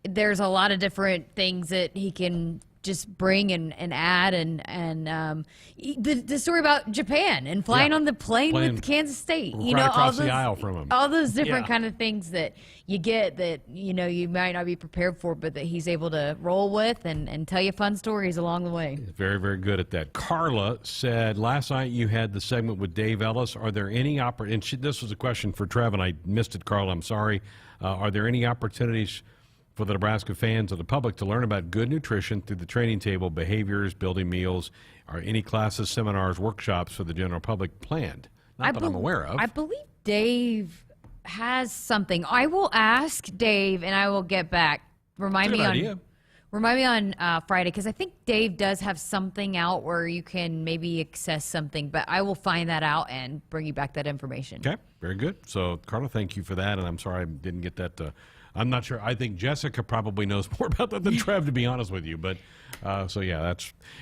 there's a lot of different things that he can just bring and add, and the story about Japan and flying on the plane with Kansas State, right across the aisle from him, all those different kind of things that you get that you might not be prepared for, but that he's able to roll with and tell you fun stories along the way. Very, very good at that. Carla said, last night you had the segment with Dave Ellis. Are there any this was a question for Trev, and I missed it, Carla. I'm sorry. Are there any opportunities for the Nebraska fans or the public to learn about good nutrition through the training table, behaviors, building meals? Are any classes, seminars, workshops for the general public planned? Not that I'm aware of. I believe Dave has something. I will ask Dave, and I will get back. Remind me on Friday, because I think Dave does have something out where you can maybe access something, but I will find that out and bring you back that information. Okay, very good. So, Carla, thank you for that, and I'm sorry I didn't get that. I'm not sure. I think Jessica probably knows more about that than Trev, to be honest with you. But so yeah,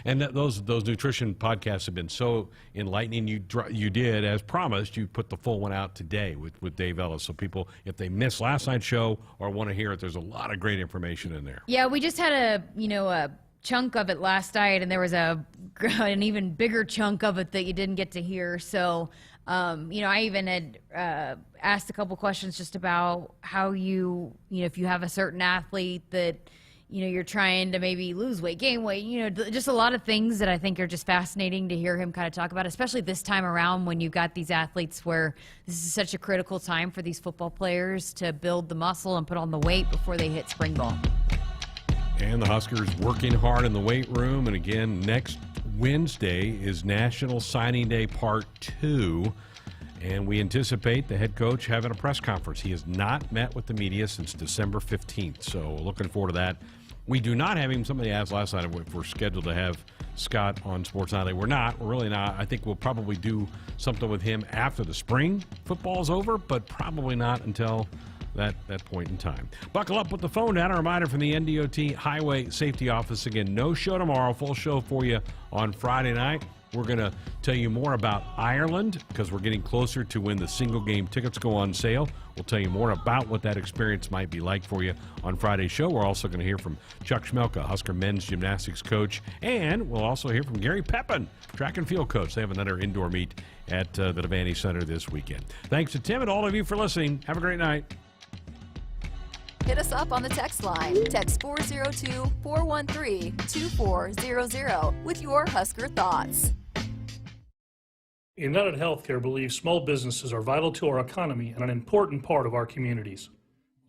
those nutrition podcasts have been so enlightening. You did, as promised, you put the full one out today with Dave Ellis. So people, if they missed last night's show or want to hear it, there's a lot of great information in there. Yeah, we just had a chunk of it last night, and there was an even bigger chunk of it that you didn't get to hear. So. I even had asked a couple questions just about how if you have a certain athlete that, you're trying to maybe lose weight, gain weight, just a lot of things that I think are just fascinating to hear him kind of talk about, especially this time around when you've got these athletes where this is such a critical time for these football players to build the muscle and put on the weight before they hit spring ball. And the Huskers working hard in the weight room. And again, next Wednesday is National Signing Day Part 2, and we anticipate the head coach having a press conference. He has not met with the media since December 15th, so looking forward to that. We do not have him. Somebody asked last night if we're scheduled to have Scott on Sports Nightly. We're not. We're really not. I think we'll probably do something with him after the spring football is over, but probably not until that point in time. Buckle up with the phone down. A reminder from the NDOT Highway Safety Office. Again, no show tomorrow. Full show for you on Friday night. We're going to tell you more about Ireland because we're getting closer to when the single game tickets go on sale. We'll tell you more about what that experience might be like for you on Friday's show. We're also going to hear from Chuck Schmelka, Husker men's gymnastics coach, and we'll also hear from Gary Pepin, track and field coach. They have another indoor meet at the Devaney Center this weekend. Thanks to Tim and all of you for listening. Have a great night. Hit us up on the text line. Text 402-413-2400 with your Husker thoughts. United Healthcare believes small businesses are vital to our economy and an important part of our communities.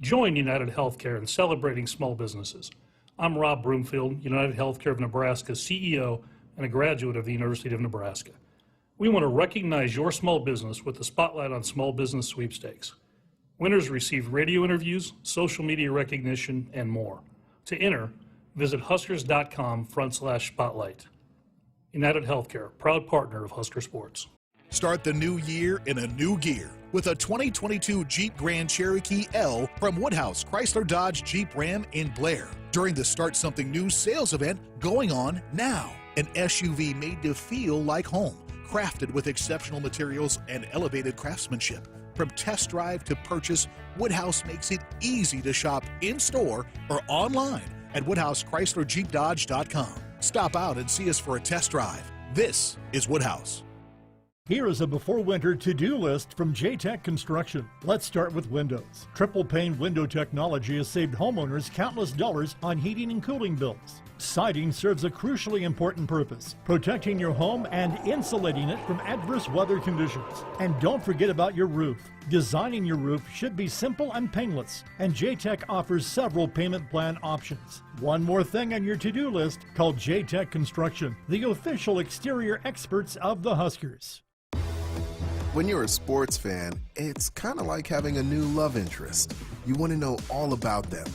Join United Healthcare in celebrating small businesses. I'm Rob Broomfield, United Healthcare of Nebraska's CEO and a graduate of the University of Nebraska. We want to recognize your small business with the Spotlight on Small Business Sweepstakes. Winners receive radio interviews, social media recognition, and more. To enter, visit huskers.com/spotlight. United Healthcare, proud partner of Husker Sports. Start the new year in a new gear with a 2022 Jeep Grand Cherokee L from Woodhouse Chrysler Dodge Jeep Ram in Blair during the Start Something New sales event going on now. An SUV made to feel like home, crafted with exceptional materials and elevated craftsmanship. From test drive to purchase, Woodhouse makes it easy to shop in-store or online at WoodhouseChryslerJeepDodge.com. Stop out and see us for a test drive. This is Woodhouse. Here is a before winter to-do list from J-Tech Construction. Let's start with windows. Triple pane window technology has saved homeowners countless dollars on heating and cooling bills. Siding serves a crucially important purpose, protecting your home and insulating it from adverse weather conditions. And don't forget about your roof. Designing your roof should be simple and painless, and J-Tech offers several payment plan options. One more thing on your to-do list, called J-Tech Construction, the official exterior experts of the Huskers. When you're a sports fan, it's kind of like having a new love interest. You want to know all about them.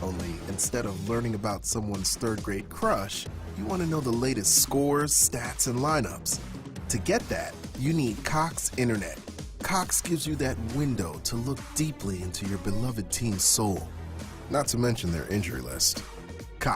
Only instead of learning about someone's third-grade crush, you want to know the latest scores, stats, and lineups. To get that, you need Cox Internet. Cox gives you that window to look deeply into your beloved team's soul. Not to mention their injury list.